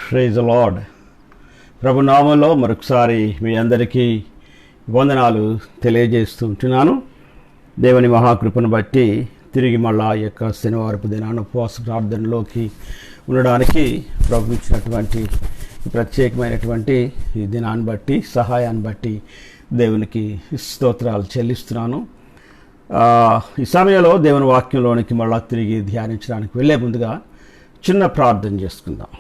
Praise the lord. ప్రభు నామంలో మరొకసారి మీ అందరికీ వందనాలు తెలియజేస్తుంటున్నాను. దేవుని మహాకృపను బట్టి తిరిగి మళ్ళా ఈ యొక్క శనివారపు దినాన్ని ఉపవాస ప్రార్థనలోకి ఉండడానికి ప్రభు ఇచ్చినటువంటి ప్రత్యేకమైనటువంటి ఈ దినాన్ని బట్టి సహాయాన్ని బట్టి దేవునికి స్తోత్రాలు చెల్లిస్తున్నాను. ఈ సమయంలో దేవుని వాక్యంలోనికి మళ్ళా తిరిగి ధ్యానించడానికి వెళ్ళే ముందుగా చిన్న ప్రార్థన చేసుకుందాం.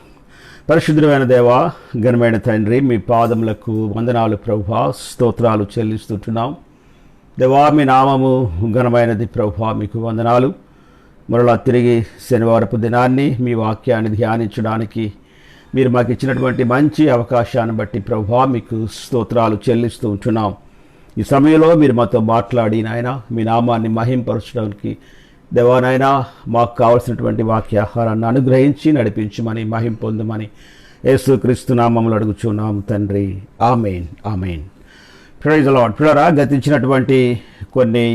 పరిశుద్ధమైన దేవా, ఘనమైన తండ్రి, మీ పాదములకు వందనాలు ప్రభువా, స్తోత్రాలు చెల్లిస్తుంటున్నాం. దేవా, మీ నామము ఘనమైనది ప్రభువా, మీకు వందనాలు. మరలా తిరిగి శనివారపు దినాన్ని మీ వాక్యాన్ని ధ్యానించడానికి మీరు మాకు ఇచ్చినటువంటి మంచి అవకాశాన్ని బట్టి ప్రభువా మీకు స్తోత్రాలు చెల్లిస్తూ ఉంటున్నాం. ఈ సమయంలో మీరు మాతో మాట్లాడి నాయన మీ నామాన్ని మహింపరచడానికి దేవా నాయన మాకు కావలసినటువంటి వాక్యాహారాన్ని అనుగ్రహించి నడిపించమని మహిం పొందమని యేసుక్రీస్తు నామములో అడుగుచున్నాం తండ్రి. ఆమేన్, ఆమేన్. Praise the Lord. పిల్లరా, గతించినటువంటి కొన్ని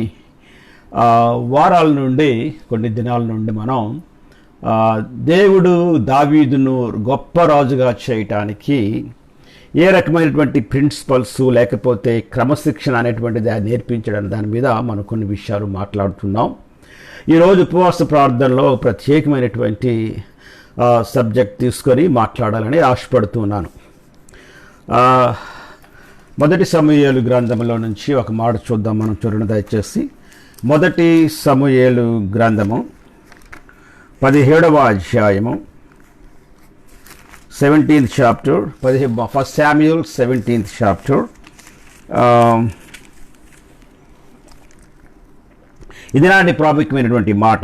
వారాల నుండి, కొన్ని దినాల నుండి మనం దేవుడు దావీదును గొప్ప రాజుగా చేయటానికి ఏ రకమైనటువంటి ప్రిన్సిపల్స్ లేకపోతే క్రమశిక్షణ అనేటువంటిది నేర్పించడం దాని మీద మనం కొన్ని విషయాలు మాట్లాడుతున్నాం. ఈరోజు ఉపవాస ప్రార్థనలో ప్రత్యేకమైనటువంటి సబ్జెక్ట్ తీసుకొని మాట్లాడాలని ఆశపడుతున్నాను. మొదటి సమూయేలు గ్రంథంలో నుంచి ఒక మాట చూద్దాం. మనం చూడండి దయచేసి. మొదటి సమూయేలు గ్రంథము 17వ అధ్యాయము 17th chapter, First Samuel 17th chapter. ఇది నాటి ప్రాముఖ్యమైనటువంటి మాట.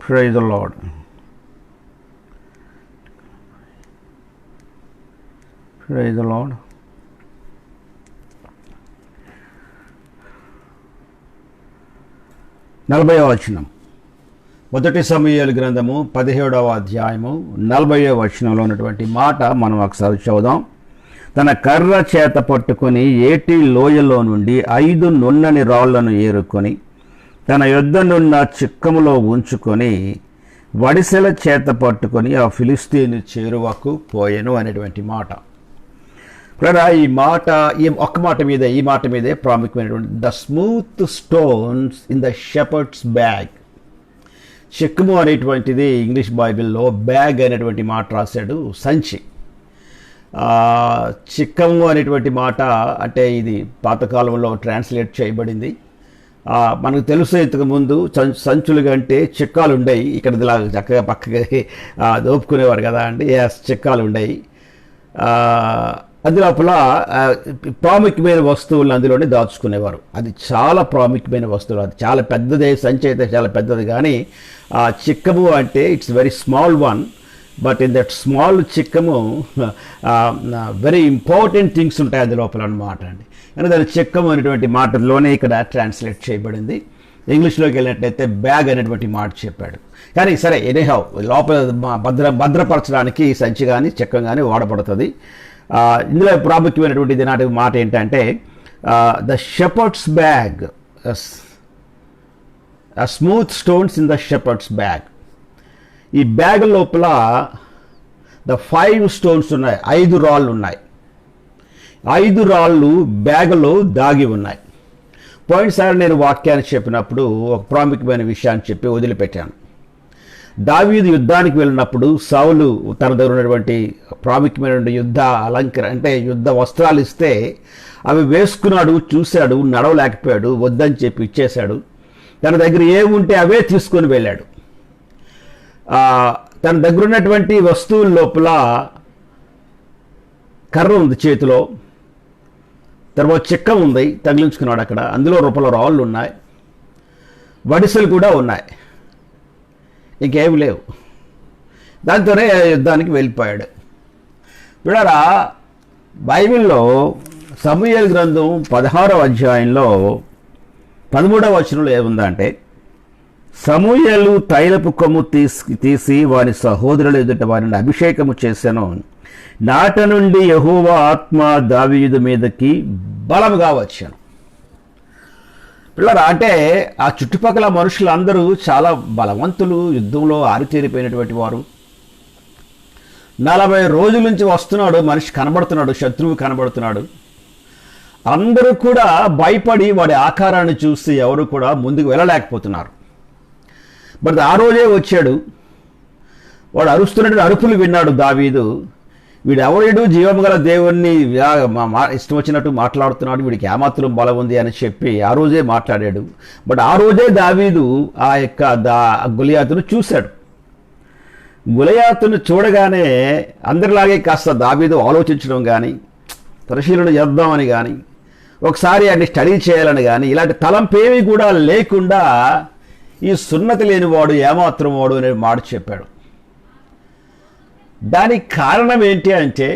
Praise the lord. Praise the lord. నలభైవ వచనం. మొదటి సమూయేలు గ్రంథము 17వ అధ్యాయము 40వ వచనంలో ఉన్నటువంటి మాట మనం ఒకసారి చదువుదాం. తన కర్ర చేత పట్టుకొని ఏటి లోయలో నుండి 5 నున్నని రాళ్లను ఏరుకొని తన యొద్దనున్న చిక్కములో ఉంచుకొని వడిసెల చేత పట్టుకొని ఆ ఫిలిస్తీను చేరువకు పోయెను అనేటువంటి మాట. ఈ మాట ఈ మాట మీదే ప్రాముఖ్యమైనటువంటి the smooth stones in the shepherd's bag. చిక్కము అనేటువంటిది ఇంగ్లీష్ బైబిల్లో బ్యాగ్ అనేటువంటి మాట రాశాడు, సంచి. చిక్కము అనేటువంటి మాట అంటే ఇది పాతకాలంలో ట్రాన్స్లేట్ చేయబడింది. మనకు తెలుసు, ఇంతకు ముందు సంచులు కంటే చిక్కాలు ఉండేవి. ఇక్కడ ఇలా చక్కగా పక్కగా దోపుకునేవారు కదా అండి. చిక్కాలు ఉండేవి. అందులోపల ప్రాముఖ్యమైన వస్తువులను అందులోనే దాచుకునేవారు. అది చాలా ప్రాముఖ్యమైన వస్తువులు. అది చాలా పెద్దదే, సంచి అయితే చాలా పెద్దది. కానీ చిక్కము అంటే it's very small one, but in that small చిక్కము వెరీ ఇంపార్టెంట్ థింగ్స్ ఉంటాయి అందులోపల అన్నమాట అండి. కానీ దాని చిక్కము అనేటువంటి మాటలోనే ఇక్కడ ట్రాన్స్లేట్ చేయబడింది. ఇంగ్లీష్లోకి వెళ్ళినట్లయితే బ్యాగ్ అనేటువంటి మాట చెప్పాడు. కానీ సరే, ఎనీహౌ లోపల భద్రపరచడానికి సంచి కానీ చిక్కం కానీ వాడబడుతుంది. ఇందులో ప్రాముఖ్యమైనటువంటి నాటి మాట ఏంటంటే the shepherd's bag, smooth stones in the shepherd's bag. ఈ బ్యాగ్ లోపల ద 5 స్టోన్స్ ఉన్నాయి, 5 రాళ్ళు ఉన్నాయి. 5 రాళ్ళు బ్యాగులో దాగి ఉన్నాయి. పోయినసారి నేను వాక్యాన్ని చెప్పినప్పుడు ఒక ప్రాముఖ్యమైన విషయాన్ని చెప్పి వదిలిపెట్టాను. దావీదు యుద్ధానికి వెళ్ళినప్పుడు సౌలు తన దగ్గర ఉన్నటువంటి ప్రాముఖ్యమైనటువంటి యుద్ధ అంటే యుద్ధ వస్త్రాలు ఇస్తే అవి వేసుకున్నాడు, చూశాడు, నడవలేకపోయాడు, వద్దని చెప్పి ఇచ్చేశాడు. తన దగ్గర ఏముంటే అవే తీసుకొని వెళ్ళాడు. తన దగ్గర ఉన్నటువంటి వస్తువుల లోపల కర్ర ఉంది చేతిలో, తర్వాత చిక్క ఉంది తగిలించుకున్నాడు అక్కడ. అందులో రూపంలో రాళ్ళు ఉన్నాయి, వడిసెలు కూడా ఉన్నాయి, ఇంకేమి లేవు. దాంతోనే యుద్ధానికి వెళ్ళిపోయాడు. చూడారా, బైబిల్లో సమూయేలు గ్రంథం 16వ అధ్యాయంలో 13వ వచనంలో ఏముందంటే, సమూయేలు తైలపు కొమ్ము తీసి వారి సహోదరుల ఎదుట వారిని అభిషేకము చేశాను. నాట నుండి యెహోవా ఆత్మ దావీదు మీదకి బలముగా వచ్చాను. పిల్లరా, అంటే ఆ చుట్టుపక్కల మనుషులందరూ చాలా బలవంతులు, యుద్ధంలో ఆరితేరిపోయినటువంటి వారు. 40 రోజుల నుంచి వస్తున్నాడు, మనిషి కనబడుతున్నాడు, శత్రువు కనబడుతున్నాడు. అందరూ కూడా భయపడి వాడి ఆకారాన్ని చూసి ఎవరు కూడా ముందుకు వెళ్ళలేకపోతున్నారు. బట్ ఆ రోజే వచ్చాడు. వాడు అరుస్తున్నట్టు అరుపులు విన్నాడు దావీదు. వీడు ఎవరేడు, జీవం గల దేవుణ్ణి ఇష్టం వచ్చినట్టు మాట్లాడుతున్నాడు, వీడికి ఏమాత్రం బలం ఉంది అని చెప్పి ఆ రోజే మాట్లాడాడు. బట్ ఆ రోజే దావీదు ఆ యొక్క గొలియాతును చూశాడు. గొలియాతును చూడగానే అందరిలాగే కాస్త దావీదు ఆలోచించడం కానీ, పరిశీలన చేద్దామని కానీ, ఒకసారి అన్ని స్టడీ చేయాలని కానీ ఇలాంటి తలంపేవి కూడా లేకుండా ఈ సున్నతి లేనివాడు ఏమాత్రం వాడు అనే మాట చెప్పాడు. దానికి కారణం ఏంటి అంటే,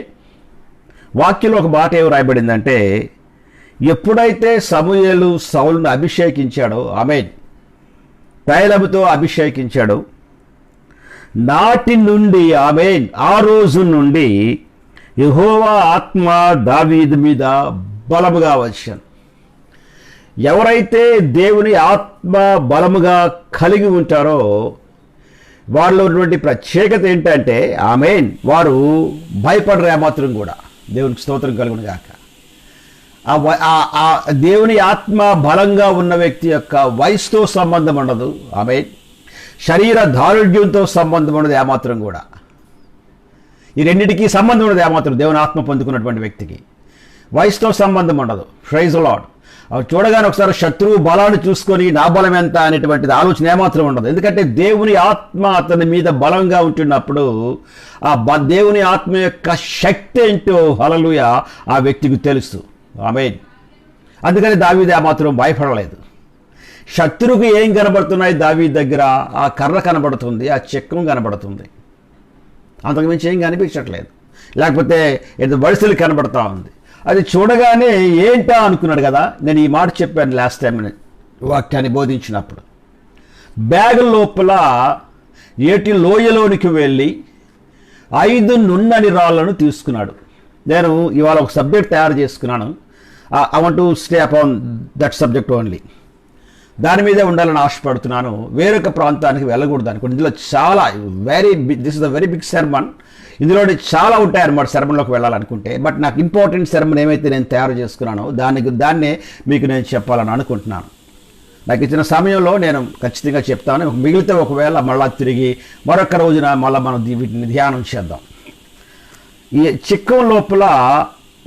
వాక్యంలో ఒక మాట ఏమి రాయబడిందంటే, ఎప్పుడైతే సమూయేలు సౌలును అభిషేకించాడో, ఆమేన్, తైలముతో అభిషేకించాడో నాటి నుండి, ఆమేన్, ఆ రోజు నుండి యెహోవా ఆత్మ దావీదు మీద బలముగా వచ్చాను. ఎవరైతే దేవుని ఆత్మ బలముగా కలిగి ఉంటారో వారిలో ఉన్నటువంటి ప్రత్యేకత ఏంటంటే, ఆమేన్, వారు భయపడరు ఏమాత్రం కూడా. దేవునికి స్తోత్రం కలుగును గాక. ఆ దేవుని ఆత్మ బలంగా ఉన్న వ్యక్తి యొక్క వయసుతో సంబంధం ఉండదు, ఆమేన్, శరీర దారుఢ్యంతో సంబంధం ఉండదు ఏమాత్రం కూడా. ఈ రెండింటికి సంబంధం ఉండదు ఏమాత్రం. దేవుని ఆత్మ పొందుకున్నటువంటి వ్యక్తికి వయసుతో సంబంధం ఉండదు. Praise the lord. అవి చూడగానే ఒకసారి శత్రువు బలాన్ని చూసుకొని నా బలం ఎంత అనేటువంటిది ఆలోచన ఏమాత్రం ఉండదు. ఎందుకంటే దేవుని ఆత్మ అతని మీద బలంగా ఉంటున్నప్పుడు ఆ దేవుని ఆత్మ యొక్క శక్తి ఏంటో, హల్లెలూయా, ఆ వ్యక్తికి తెలుసు. ఆమేన్. అందుకని దావీదు ఏమాత్రం భయపడలేదు. శత్రువుకి ఏం కనబడుతున్నాయి దావీదు దగ్గర? ఆ కర్ర కనబడుతుంది, ఆ చక్రం కనబడుతుంది, అంతకుమించి ఏం కనిపించట్లేదు. లేకపోతే ఏదో వడిసెలు కనబడతా ఉంది. అది చూడగానే ఏంటా అనుకున్నాడు కదా. నేను ఈ మాట చెప్పాను లాస్ట్ టైం వాక్యాన్ని బోధించినప్పుడు. బ్యాగ్ లోపల ఏటి లోయలోనికి వెళ్ళి 5 నున్నని రాళ్లను తీసుకున్నాడు. నేను ఇవాళ ఒక సబ్జెక్ట్ తయారు చేసుకున్నాను. I want to stay upon that subject only. దాని మీదే ఉండాలని ఆశపడుతున్నాను. వేరొక ప్రాంతానికి వెళ్ళకూడదు అనుకోండి. ఇందులో చాలా this is the very big sermon. ఇందులో చాలా ఉంటాయి అన్నమాట సెర్మన్లోకి వెళ్ళాలనుకుంటే. బట్ నాకు ఇంపార్టెంట్ సెర్మన్ ఏమైతే నేను తయారు చేసుకున్నానో దాన్నే మీకు నేను చెప్పాలని అనుకుంటున్నాను. నాకు ఇచ్చిన సమయంలో నేను ఖచ్చితంగా చెప్తాను. మిగిలితే ఒకవేళ మళ్ళా తిరిగి మరొక రోజున మళ్ళీ మనం వీటిని ధ్యానం చేద్దాం. ఈ చిక్కం లోపల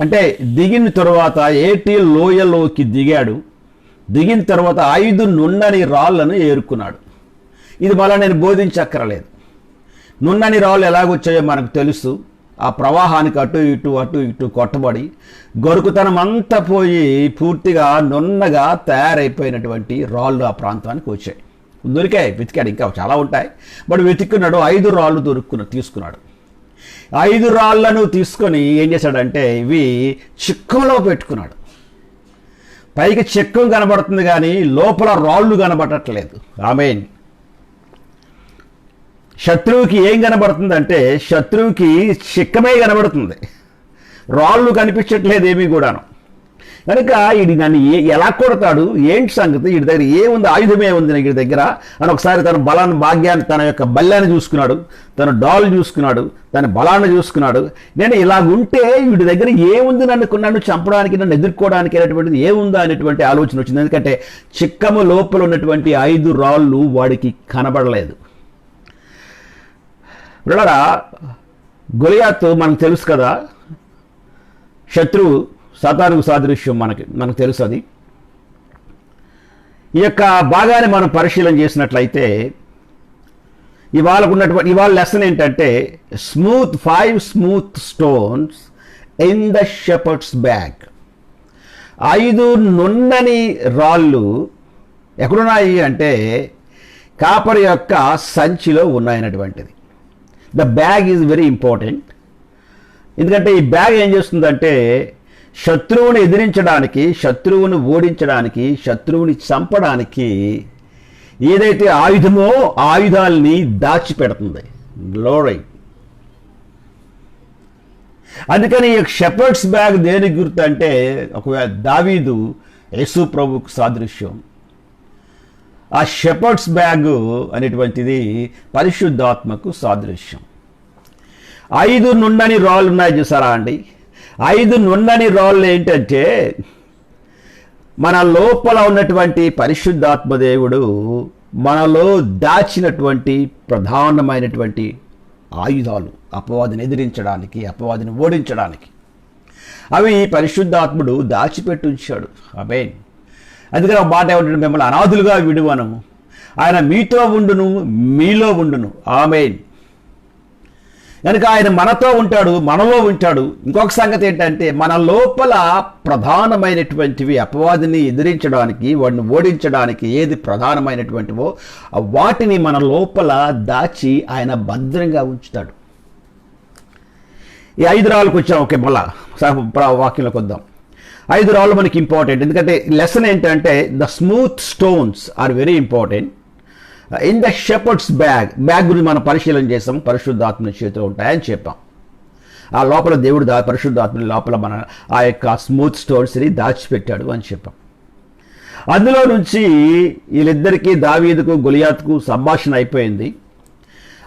అంటే దిగిన తర్వాత ఏటి లోయలోకి దిగాడు. దిగిన తర్వాత 5 నున్నని రాళ్లను ఏరుకున్నాడు. ఇది మళ్ళీ నేను బోధించక్కరలేదు. నున్నని రాళ్ళు ఎలాగొచ్చాయో మనకు తెలుసు. ఆ ప్రవాహానికి అటు ఇటు కొట్టబడి గొరుకుతనం అంతా పోయి పూర్తిగా నున్నగా తయారైపోయినటువంటి రాళ్ళు ఆ ప్రాంతానికి వచ్చాయి. దొరికాయి, వెతికాడు, ఇంకా చాలా ఉంటాయి. బట్ వెతుక్కున్నాడు, 5 రాళ్ళు తీసుకున్నాడు. 5 రాళ్లను తీసుకొని ఏం చేశాడంటే ఇవి చిక్కంలో పెట్టుకున్నాడు. పైకి చెక్కం కనబడుతుంది కానీ లోపల రాళ్ళు కనబడట్లేదు. ఆమేన్. శత్రువుకి ఏం కనబడుతుందంటే శత్రువుకి చిక్కమే కనబడుతుంది, రాళ్ళు కనిపించట్లేదు ఏమీ కూడాను. కనుక ఇది నన్ను ఎలా కొడతాడు, ఏంటి సంగతి, వీడి దగ్గర ఏముంది, ఆయుధమే ఉంది వీడి దగ్గర అని ఒకసారి తన బలాన్ని, భాగ్యాన్ని, తన యొక్క బల్యాన్ని చూసుకున్నాడు, తన డాల్ చూసుకున్నాడు, తన బలాన్ని చూసుకున్నాడు. నేను ఇలాగుంటే వీడి దగ్గర ఏముంది నన్ను చంపడానికి, నన్ను ఎదుర్కోవడానికి అనేటువంటిది ఏముందా అనేటువంటి ఆలోచన వచ్చింది. ఎందుకంటే చిక్కము లోపల ఉన్నటువంటి 5 రాళ్ళు వాడికి కనబడలేదు. బ్రదరా, గొలియాతు మనకు తెలుసు కదా, శత్రువు, సాతానుకు సాదృశ్యం మనకు తెలుసు. అది ఈ యొక్క భాగాన్ని మనం పరిశీలన చేసినట్లయితే ఇవాళ లెసన్ ఏంటంటే 5 smooth stones in the shepherd's bag. 5 నున్నని రాళ్ళు ఎక్కడున్నాయి అంటే కాపరి యొక్క సంచిలో ఉన్నాయన్నటువంటిది. The bag is very important. ఎందుకంటే ఈ బ్యాగ్ ఏం చేస్తుందంటే శత్రువుని ఎదిరించడానికి, శత్రువుని ఓడించడానికి, శత్రువుని చంపడానికి ఏదైతే ఆయుధమో ఆ ఆయుధాలని దాచిపెడుతుంది. గ్లోరీ. అందుకని ఈ షెపర్డ్స్ బ్యాగ్ దేనికి గుర్తు అంటే ఒకవేళ దావీదు యేసు ప్రభువుకు సాదృశ్యం. ఆ షెపర్డ్స్ బ్యాగ్ అనేటువంటిది పరిశుద్ధాత్మకు సాదృశ్యం. 5 నున్నని రాళ్ళు ఉన్నాయి చూసారా అండి. 5 నున్నని రాళ్ళు ఏంటంటే మన లోపల ఉన్నటువంటి పరిశుద్ధాత్మ దేవుడు మనలో దాచినటువంటి ప్రధానమైనటువంటి ఆయుధాలు, అపవాదిని ఎదిరించడానికి, అపవాదిని ఓడించడానికి. అవి పరిశుద్ధాత్ముడు దాచిపెట్టి ఉంచాడు. ఆమేన్. అందుకని ఒక మాట ఏమంటాడు, మిమ్మల్ని అనాథులుగా విడువను, ఆయన మీతో ఉండును, మీలో ఉండును. ఆమేన్. కనుక ఆయన మనతో ఉంటాడు, మనలో ఉంటాడు. ఇంకొక సంగతి ఏంటంటే మన లోపల ప్రధానమైనటువంటివి అపవాదిని ఎదిరించడానికి, వాడిని ఓడించడానికి ఏది ప్రధానమైనటువంటివో వాటిని మన లోపల దాచి ఆయన భద్రంగా ఉంచుతాడు. ఈ 5 రాళ్ళకు వచ్చాం. ఓకే, మళ్ళా వాక్యంలోకి వద్దాం. 5 రాళ్ళు మనకి ఇంపార్టెంట్. ఎందుకంటే లెసన్ ఏంటంటే the smooth stones are very important in the shepherd's bag గురించి మనం పరిశీలన చేసాం. పరిశుద్ధాత్మ చేతిలో ఉంటాయని చెప్పాం. ఆ లోపల దేవుడు పరిశుద్ధాత్మ లోపల మన ఆ యొక్క స్మూత్ స్టోన్స్ని దాచిపెట్టాడు అని చెప్పాం. అందులో నుంచి వీళ్ళిద్దరికీ, దావీదుకు గొలియాతుకు సంభాషణ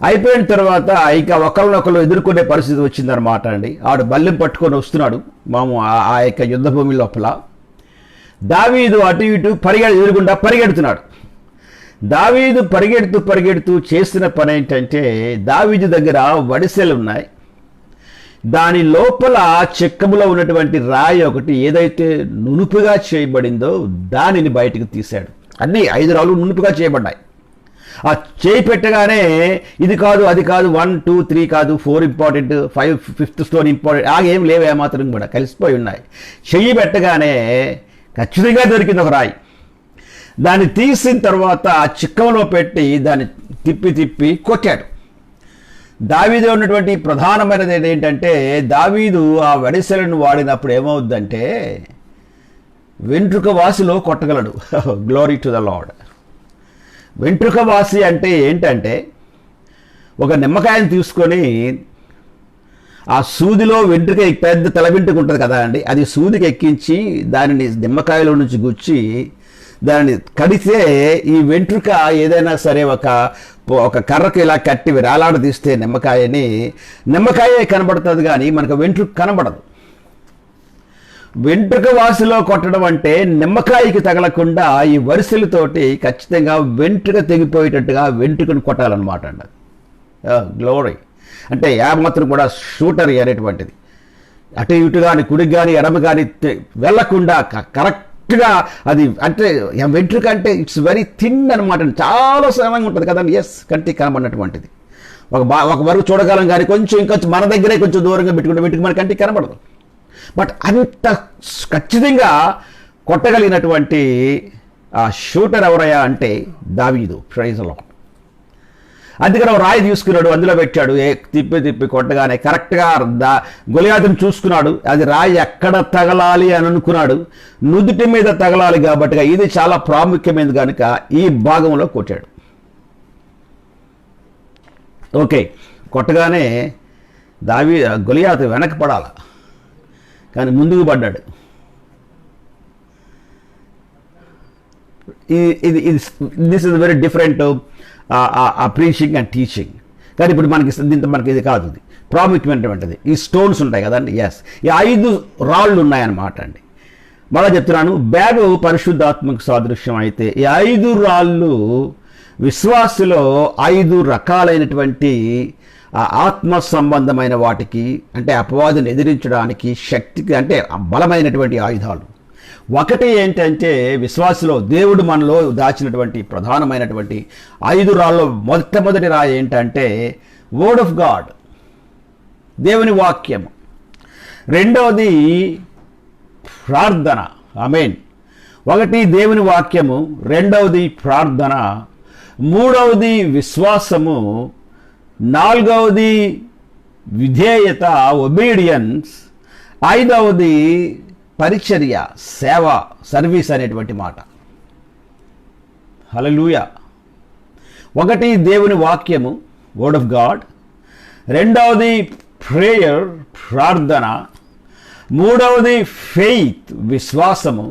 అయిపోయిన తర్వాత ఇక ఒకరినొకరు ఎదుర్కొనే పరిస్థితి వచ్చిందనమాట అండి. ఆడు బల్లెం పట్టుకొని వస్తున్నాడు ఆ యొక్క యుద్ధ భూమి లోపల. దావీదు అటు ఇటు ఎదురుగుండా పరిగెడుతున్నాడు. దావీదు పరిగెడుతూ చేసిన పని ఏంటంటే, దావీదు దగ్గర వడిసెలు ఉన్నాయి. దాని లోపల చెక్కములో ఉన్నటువంటి రాయి ఒకటి ఏదైతే నునుపుగా చేయబడిందో దానిని బయటకు తీశాడు. అన్నీ 5 రాళ్ళు నునుపుగా చేయబడ్డాయి. ఆ చేయి పెట్టగానే ఇది కాదు, అది కాదు, 1, 2, 3 కాదు, 4 ఇంపార్టెంట్, 5th స్టోన్ ఇంపార్టెంట్, ఏం లేవే మాత్రం కూడా కలిసిపోయి ఉన్నాయి. చెయ్యి పెట్టగానే ఖచ్చితంగా దొరికింది ఒక రాయి. దాన్ని తీసిన తర్వాత ఆ చిక్కంలో పెట్టి దాన్ని తిప్పి కొట్టాడు. దావీదు ఉన్నటువంటి ప్రధానమైనది ఏంటంటే, దావీదు ఆ వడిసెలను వాడినప్పుడు ఏమవుద్దంటే వెంట్రుక వాసిలో కొట్టగలడు. Glory to the Lord. వెంట్రుక వాసి అంటే ఏంటంటే, ఒక నిమ్మకాయను తీసుకొని ఆ సూదిలో వెంట్రుక పెద్ద తల వెంట్రుక ఉంటుంది కదా అండి, అది సూదికి ఎక్కించి దానిని నిమ్మకాయలో నుంచి గుచ్చి దాన్ని కడితే ఈ వెంట్రుక ఏదైనా సరే ఒక కర్రకు ఇలా కట్టి వేలాడదీస్తే నిమ్మకాయే కనబడుతుంది, కానీ మనకు వెంట్రుక కనబడదు. వెంట్రుక వాసిలో కొట్టడం అంటే నిమ్మకాయకి తగలకుండా ఈ వరిసెలతోటి ఖచ్చితంగా వెంట్రుక తెగిపోయేటట్టుగా వెంట్రుకను కొట్టాలన్నమాట అండి. గ్లోరీ అంటే ఏమాత్రం కూడా షూటర్ అనేటువంటిది అటు ఇటు కానీ కుడికి కానీ ఎడమ కానీ వెళ్లకుండా కరెక్ట్గా అది అంటే వెంట్రుక అంటే ఇట్స్ వెరీ థిన్ అనమాట, చాలా సరళంగా ఉంటుంది కదండి. ఎస్, కంటికి కనబడినటువంటిది. ఒక వరకు చూడగలం కానీ ఇంకొంచెం మన దగ్గరే కొంచెం దూరంగా పెట్టుకుంటే వెంట్రుక మన కంటికి కనబడదు. బట్ అంత ఖచ్చితంగా కొట్టగలిగినటువంటి ఆ షూటర్ ఎవరయ్యా అంటే దావీదు. Praise lord. అందుకని రాయి తీసుకున్నాడు, అందులో పెట్టాడు. తిప్పి కొట్టగానే కరెక్ట్గా గొలియాతుని చూసుకున్నాడు. అది రాయి ఎక్కడ తగలాలి అని అనుకున్నాడు. నుదుటి మీద తగలాలి కాబట్టి ఇది చాలా ప్రాముఖ్యమైనది కనుక ఈ భాగంలో కొట్టాడు. ఓకే, కొట్టగానే గొలియాతు వెనక్కి పడాల, కానీ ముందుకు పడ్డాడు. This is very different preaching and teaching. కానీ ఇప్పుడు మనకి ఇది కాదు, ఇది ప్రాముఖ్యమైనటువంటిది. ఈ స్టోన్స్ ఉంటాయి కదండి. ఎస్, ఈ 5 రాళ్ళు ఉన్నాయన్నమాట అండి. మళ్ళీ చెప్తున్నాను, బ్యాగు పరిశుద్ధాత్మకు సాదృశ్యం అయితే ఈ 5 రాళ్ళు విశ్వాసులో 5 రకాలైనటువంటి ఆత్మ సంబంధమైన వాటికి, అంటే అపవాదిని ఎదిరించడానికి శక్తికి అంటే బలమైనటువంటి ఆయుధాలు. ఒకటి ఏంటంటే విశ్వాసలో దేవుడు మనలో దాచినటువంటి ప్రధానమైనటువంటి 5 రాళ్ళు మొట్టమొదటి రాయి ఏంటంటే వర్డ్ ఆఫ్ గాడ్, దేవుని వాక్యము. రెండవది ప్రార్థన. ఆమేన్. ఒకటి దేవుని వాక్యము, రెండవది ప్రార్థన, మూడవది విశ్వాసము, నాలుగవది విధేయత, ఒబీడియన్స్, ఐదవది పరిచర్య, సేవ, సర్వీస్ అనేటువంటి మాట. హల్లెలూయా. ఒకటి దేవుని వాక్యము, వర్డ్ ఆఫ్ గాడ్, రెండవది ప్రేయర్, ప్రార్థన, మూడవది ఫెయిత్, విశ్వాసము,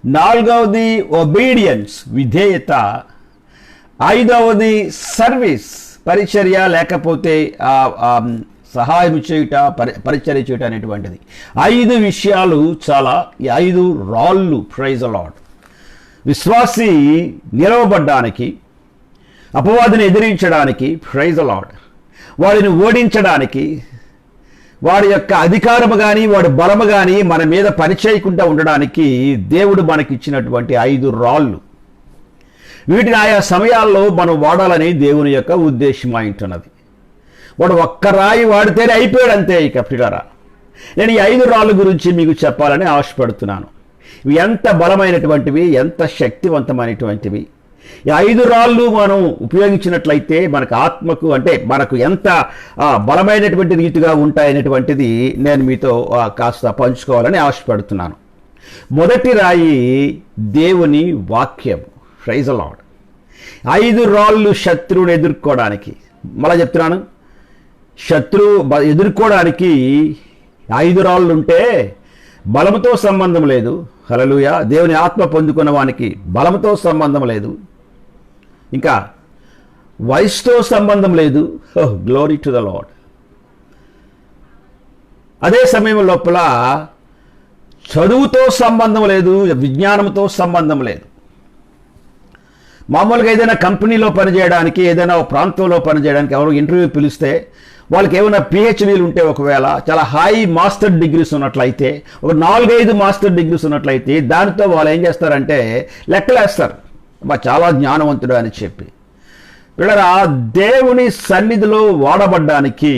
నాలుగవది ఒబీడియన్స్, విధేయత. ఐదవది సర్వీస్, పరిచర్య, లేకపోతే సహాయం చేయుట, పరిచర్య చేయుట అనేటువంటిది. 5 విషయాలు చాలా, ఈ 5 రాళ్ళు. Praise the lord. విశ్వాసి నిలవబడ్డానికి, అపవాదిని ఎదిరించడానికి, ప్రైజ్ ది లార్డ్, వాడిని ఓడించడానికి, వాడి యొక్క అధికారము కానీ వాడి బలము కానీ మన మీద పనిచేయకుండా ఉండడానికి దేవుడు మనకిచ్చినటువంటి 5 రాళ్ళు. వీటిని ఆయా సమయాల్లో మనం వాడాలని దేవుని యొక్క ఉద్దేశం అయింటున్నది. వాడు ఒక్క రాయి వాడితేనే అయిపోయాడు అంతే. ఇక పిల్లరా, నేను ఈ 5 రాళ్ళ గురించి మీకు చెప్పాలని ఆశపడుతున్నాను. ఇవి ఎంత బలమైనటువంటివి, ఎంత శక్తివంతమైనటువంటివి. ఈ 5 రాళ్ళు మనం ఉపయోగించినట్లయితే మనకు ఆత్మకు, అంటే మనకు ఎంత బలమైనటువంటి రీతిగా ఉంటాయనేటువంటిది నేను మీతో కాస్త పంచుకోవాలని ఆశపడుతున్నాను. మొదటి రాయి దేవుని వాక్యం. Praise the lord. 5 రాళ్ళు శత్రువుని ఎదుర్కోవడానికి. మళ్ళా చెప్తున్నాను, శత్రువు ఎదుర్కోవడానికి 5 రాళ్ళు ఉంటే బలముతో సంబంధం లేదు. హల్లెలూయా. దేవుని ఆత్మ పొందుకున్న వానికి బలముతో సంబంధం లేదు, ఇంకా వయసుతో సంబంధం లేదు. Glory to the lord. అదే సమయం లోపల చదువుతో సంబంధం లేదు, విజ్ఞానంతో సంబంధం లేదు. మామూలుగా ఏదైనా కంపెనీలో పనిచేయడానికి, ఏదైనా ప్రాంతంలో పనిచేయడానికి ఎవరు ఇంటర్వ్యూ పిలిస్తే వాళ్ళకి ఏమైనా పిహెచ్డీలు ఉంటే, ఒకవేళ చాలా హై మాస్టర్ డిగ్రీస్ ఉన్నట్లయితే, ఒక 4-5 మాస్టర్ డిగ్రీస్ ఉన్నట్లయితే దానితో వాళ్ళు ఏం చేస్తారంటే లెక్కలేస్తారు, చాలా జ్ఞానవంతుడు అని చెప్పి. వీళ్ళరా, దేవుని సన్నిధిలో వాడబడ్డానికి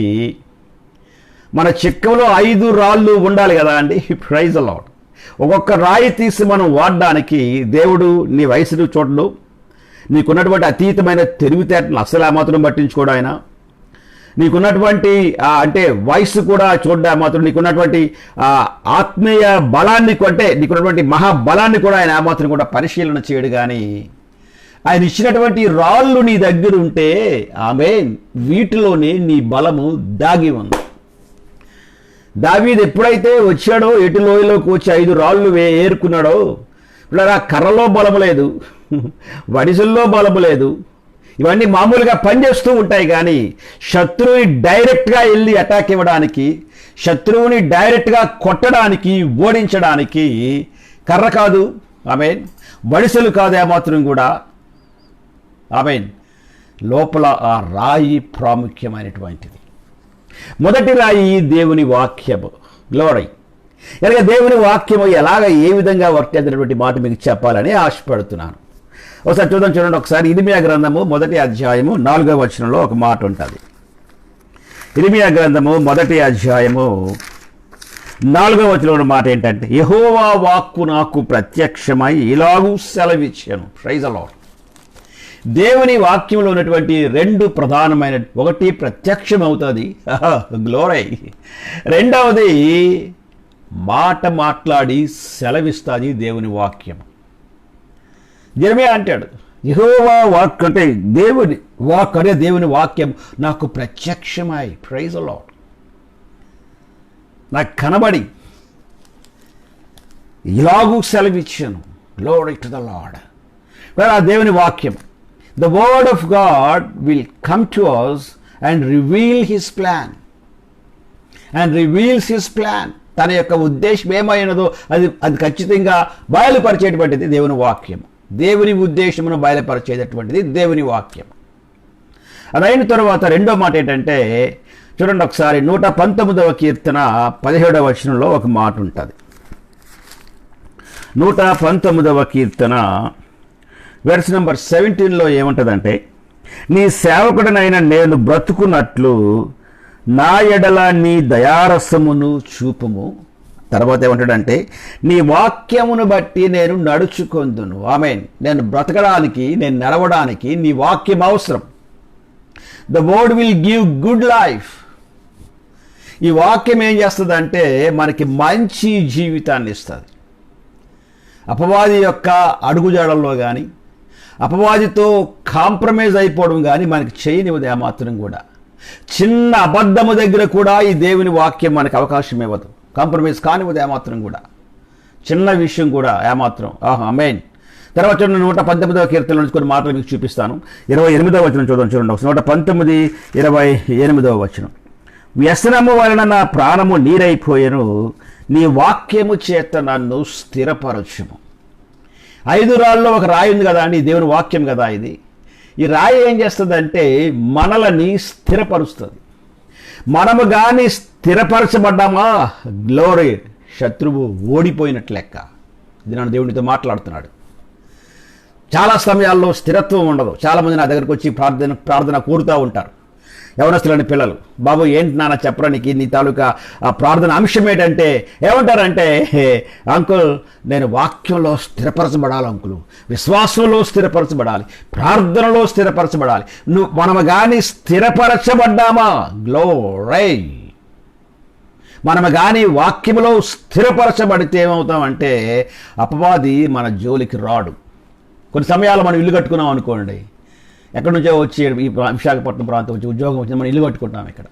మన చిక్కలో 5 రాళ్ళు ఉండాలి కదా అండి. Praise the lord. ఒక్కొక్క రాయి తీసి మనం వాడడానికి దేవుడు నీ వయసును చూడడు, నీకున్నటువంటి అతీతమైన తెలివితేటలు అసలు ఆ మాత్రం పట్టించుకోడు ఆయన. నీకున్నటువంటి అంటే వయసు కూడా చూడ్డా మాత్రం, నీకున్నటువంటి ఆత్మీయ బలాన్ని, అంటే నీకున్నటువంటి మహాబలాన్ని కూడా ఆయన ఆ మాత్రం కూడా పరిశీలన చేయడు. కానీ ఆయన ఇచ్చినటువంటి రాళ్ళు నీ దగ్గర ఉంటే, ఆమేన్, వీటిలోనే నీ బలము దాగి ఉంది. దావీదు ఎప్పుడైతే వచ్చాడో, ఎటు లోయలోకి వచ్చి 5 రాళ్ళు ఏరుకున్నాడో, ఇలా కర్రలో బలము లేదు, వడిసల్లో బలము లేదు, ఇవన్నీ మామూలుగా పనిచేస్తూ ఉంటాయి. కానీ శత్రువుని డైరెక్ట్గా వెళ్ళి అటాక్ ఇవ్వడానికి, శత్రువుని డైరెక్ట్గా కొట్టడానికి, ఓడించడానికి కర్ర కాదు, ఆమేన్, వడిసెలు కాదు ఏమాత్రం కూడా, ఆమేన్, లోపల ఆ రాయి ప్రాముఖ్యమైనటువంటిది. మొదటి రాయి దేవుని వాక్యము. గ్లోరీ. కనుక దేవుని వాక్యము ఏ విధంగా వర్క్ చేసినటువంటి మాట మీకు చెప్పాలని ఆశపడుతున్నాను. ఒకసారి చూడండి. ఒకసారి ఇర్మియా గ్రంథము 1వ అధ్యాయము 4వ వచనంలో ఒక మాట ఉంటుంది. ఇర్మియా గ్రంథము 1వ అధ్యాయము 4వ వచనంలో మాట ఏంటంటే, యెహోవా వాక్కు నాకు ప్రత్యక్షమై ఇలాగూ సెలవిచ్చాను. Praise the lord. దేవుని వాక్యంలో ఉన్నటువంటి 2 ప్రధానమైన, ఒకటి ప్రత్యక్షం అవుతుంది, గ్లోరీ. రెండవది మాట మాట్లాడి సెలవిస్తుంది దేవుని వాక్యం. యెర్మీయా అంటాడు, యెహోవా వాక్, అంటే దేవుని వాక్, అనే దేవుని వాక్యం నాకు ప్రత్యక్షమై, ప్రైజ్ ది లార్డ్, నాకు కనబడి ఇలాగూ సెలవిచ్చాను. Glory to the Lord. ఆ దేవుని వాక్యం, the word of God will come to us and reveal his plan, and reveals his plan. తన యొక్క ఉద్దేశం ఏమైనదో అది ఖచ్చితంగా బయలుపరిచేటువంటిది దేవుని వాక్యం. దేవుని ఉద్దేశమును బయలుపరిచేటటువంటిది దేవుని వాక్యం. అదైన తర్వాత రెండో మాట ఏంటంటే, చూడండి ఒకసారి 119వ కీర్తన 17వ వచనంలో ఒక మాట ఉంటుంది. 119వ కీర్తన వెర్స్ నెంబర్ 17లో ఏముంటుందంటే, నీ సేవకుడనైన నేను బ్రతుకున్నట్లు నా ఎడల నీ దయారసమును చూపుము. తర్వాత ఏమంటాడంటే, నీ వాక్యమును బట్టి నేను నడుచుకొందును. ఆమేన్. నేను బ్రతకడానికి, నేను నడవడానికి నీ వాక్యం అవసరం. The word will give good life. ఈ వాక్యం ఏం చేస్తుందంటే మనకి మంచి జీవితాన్ని ఇస్తుంది. అపవాది యొక్క అడుగుజాడల్లో కానీ, అపవాదితో కాంప్రమైజ్ అయిపోవడం కానీ మనకి చేయనివ్వదు ఏమాత్రం కూడా. చిన్న అబద్ధము దగ్గర కూడా ఈ దేవుని వాక్యం మనకు అవకాశం ఇవ్వదు, కాంప్రమైజ్ కానివ్వదు ఏమాత్రం కూడా. చిన్న విషయం కూడా ఏమాత్రం ఆమేన్. తర్వాత 119వ కీర్తన నుంచి కొన్ని మాటలు మీకు చూపిస్తాను. 28వ వచనం చూడండి. 119, 28వ వచనం. వ్యసనము వలన నా ప్రాణము నీరైపోయెను, నీ వాక్యము చేత నన్ను స్థిరపరచుము. 5 రాళ్ళలో ఒక రాయి ఉంది కదా అండి, దేవుని వాక్యం కదా ఇది. ఈ రాయి ఏం చేస్తుందంటే మనలని స్థిరపరుస్తుంది. మనము కానీ స్థిరపరచబడ్డామా, గ్లోరీ, శత్రువు ఓడిపోయినట్లు లెక్క. ఇది నన్ను దేవునితో మాట్లాడుతున్నాడు. చాలా సమయాల్లో స్థిరత్వం ఉండదు. చాలామంది నా దగ్గరకు వచ్చి ప్రార్థన కోరుతూ ఉంటారు. యవనస్తులని పిల్లలు, బాబు ఏంటి నాన్న చెప్పడానికి నీ తాలూకా ఆ ప్రార్థన అంశం ఏంటంటే ఏమంటారంటే, అంకుల్ నేను వాక్యంలో స్థిరపరచబడాలి అంకులు, విశ్వాసంలో స్థిరపరచబడాలి, ప్రార్థనలో స్థిరపరచబడాలి. మనము కానీ స్థిరపరచబడ్డామా, గ్లోరీ, మనము కానీ వాక్యములో స్థిరపరచబడితే ఏమవుతామంటే అపవాది మన జోలికి రాడు. కొన్ని సమయాల్లో మనం ఇల్లు కట్టుకున్నాం అనుకోండి, ఎక్కడి నుంచో వచ్చి ఈ విశాఖపట్నం ప్రాంతం వచ్చి ఉద్యోగం వచ్చి మనం ఇల్లు కట్టుకుంటాం. ఇక్కడ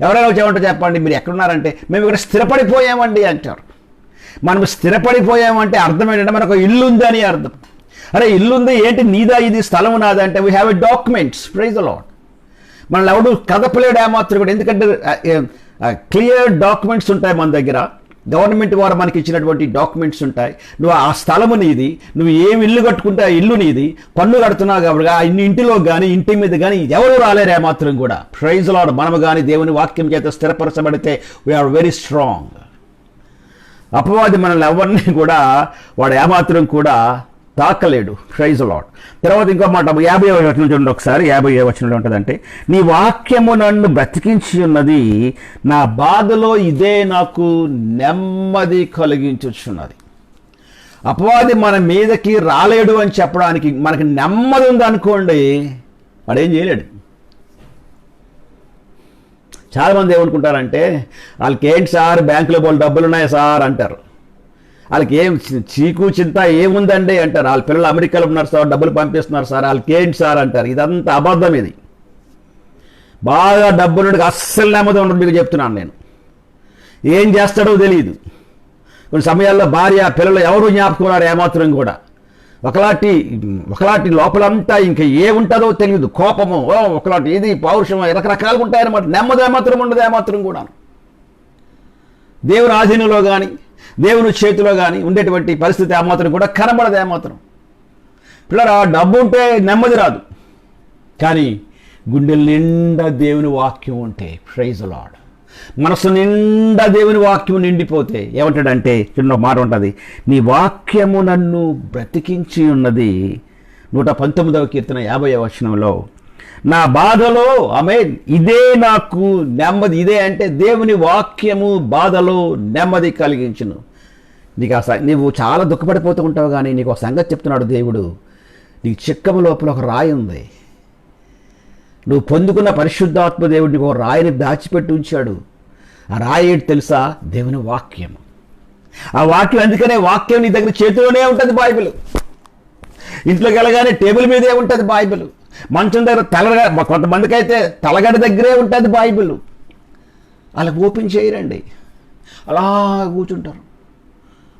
ఎవరైనా వచ్చామంటే చెప్పండి మీరు ఎక్కడున్నారంటే మేము ఇక్కడ స్థిరపడిపోయామండి అంటారు. మనం స్థిరపడిపోయామంటే అర్థం ఏంటంటే మనకు ఇల్లు ఉందని అర్థం. అరే ఇల్లు ఉంది ఏంటి, నీదా ఇది, స్థలం నాదా అంటే we have a documents. Praise the lord. మనల్ని ఎవడు కదపలేడు ఏమాత్రం కూడా, ఎందుకంటే క్లియర్ డాక్యుమెంట్స్ ఉంటాయి మన దగ్గర. గవర్నమెంట్ వారు మనకి ఇచ్చినటువంటి డాక్యుమెంట్స్ ఉంటాయి. నువ్వు ఆ స్థలము నీది, నువ్వు ఏం ఇల్లు కట్టుకుంటే ఆ ఇల్లు నీది, పన్ను కడుతున్నావు కాబట్టి ఆ ఇంటిలో కానీ ఇంటి మీద కానీ ఎవరు రాలేరు ఏమాత్రం కూడా. Praise the lord. మనము కానీ దేవుని వాక్యం చేత స్థిరపరచబడితే వీఆర్ వెరీ స్ట్రాంగ్. అపవాది మనల్ని ఎవరిని కూడా వాడు ఏమాత్రం కూడా తాకలేడు. Praise the lord. తర్వాత ఇంకో మాట 50వ వచనం చూడండి ఒకసారి. 50వ వచనంలో ఉంటుందంటే, నీ వాక్యము నన్ను బ్రతికించి ఉన్నది, నా బాధలో ఇదే నాకు నెమ్మది కలిగించుచున్నది. అపవాది మన మీదకి రాలేడు అని చెప్పడానికి మనకి నెమ్మది ఉందనుకోండి, వాడేం చేయలేడు. చాలామంది ఏమనుకుంటారంటే వాళ్ళకి ఏంటి సార్ బ్యాంకులో వాళ్ళు డబ్బులు ఉన్నాయి సార్ అంటారు. వాళ్ళకి ఏం చీకు చింత ఏముందండి అంటారు. వాళ్ళ పిల్లలు అమెరికాలో ఉన్నారు సార్, డబ్బులు పంపిస్తున్నారు సార్, వాళ్ళకి ఏంటి సార్ అంటారు. ఇదంతా అబద్ధం. ఇది బాగా డబ్బులుడికి అస్సలు నెమ్మది ఉండదు. మీకు చెప్తున్నాను నేను, ఏం చేస్తాడో తెలియదు. కొన్ని సమయాల్లో భార్య పిల్లలు ఎవరు జ్ఞాపకున్నారు ఏమాత్రం కూడా. ఒకలాంటి లోపలంతా ఇంకా ఏముంటుందో తెలియదు. కోపము ఒకలాంటి, ఇది పౌరుషం, రకరకాలుగా ఉంటాయన్నమాట. నెమ్మది ఏమాత్రం ఉండదు ఏమాత్రం కూడా. దేవుని ఆధీనంలో కానీ దేవుని చేతిలో కానీ ఉండేటువంటి పరిస్థితి ఏమాత్రం కూడా కనబడదు ఏమాత్రం. పిల్లరా, డబ్బు ఉంటే నెమ్మది రాదు, కానీ గుండెల నిండా దేవుని వాక్యం ఉంటే, ప్రైజ్ ది లార్డ్, మనసు నిండా దేవుని వాక్యం నిండిపోతే ఏమంటాడంటే చిన్న మాట ఉంటుంది, నీ వాక్యము నన్ను బ్రతికించి ఉన్నది. 119వ కీర్తన 50వ వచనంలో, నా బాధలో ఆమేన్ ఇదే నాకు నెమ్మది. ఇదే అంటే దేవుని వాక్యము బాధలో నెమ్మది కలిగించును. నీకు నువ్వు చాలా దుఃఖపడిపోతూ ఉంటావు, కానీ నీకు ఒక సంగతి చెప్తున్నాడు దేవుడు. నీకు చిక్కము లోపల ఒక రాయి ఉంది. నువ్వు పొందుకున్న పరిశుద్ధాత్మ దేవుడు నీకు ఒక రాయిని దాచిపెట్టి ఉంచాడు. ఆ రాయి ఏంటి తెలుసా? దేవుని వాక్యం. ఆ వాక్యం, అందుకనే వాక్యం నీ దగ్గర చేతిలోనే ఉంటుంది. బైబిల్ ఇంట్లోకి వెళ్ళగానే టేబుల్ మీదే ఉంటుంది బైబిల్. మంచం దగ్గర కొంతమందికి అయితే తలగడ దగ్గరే ఉంటుంది బైబిల్. అలా ఓపెన్ చేయరండి, అలా కూర్చుంటారు.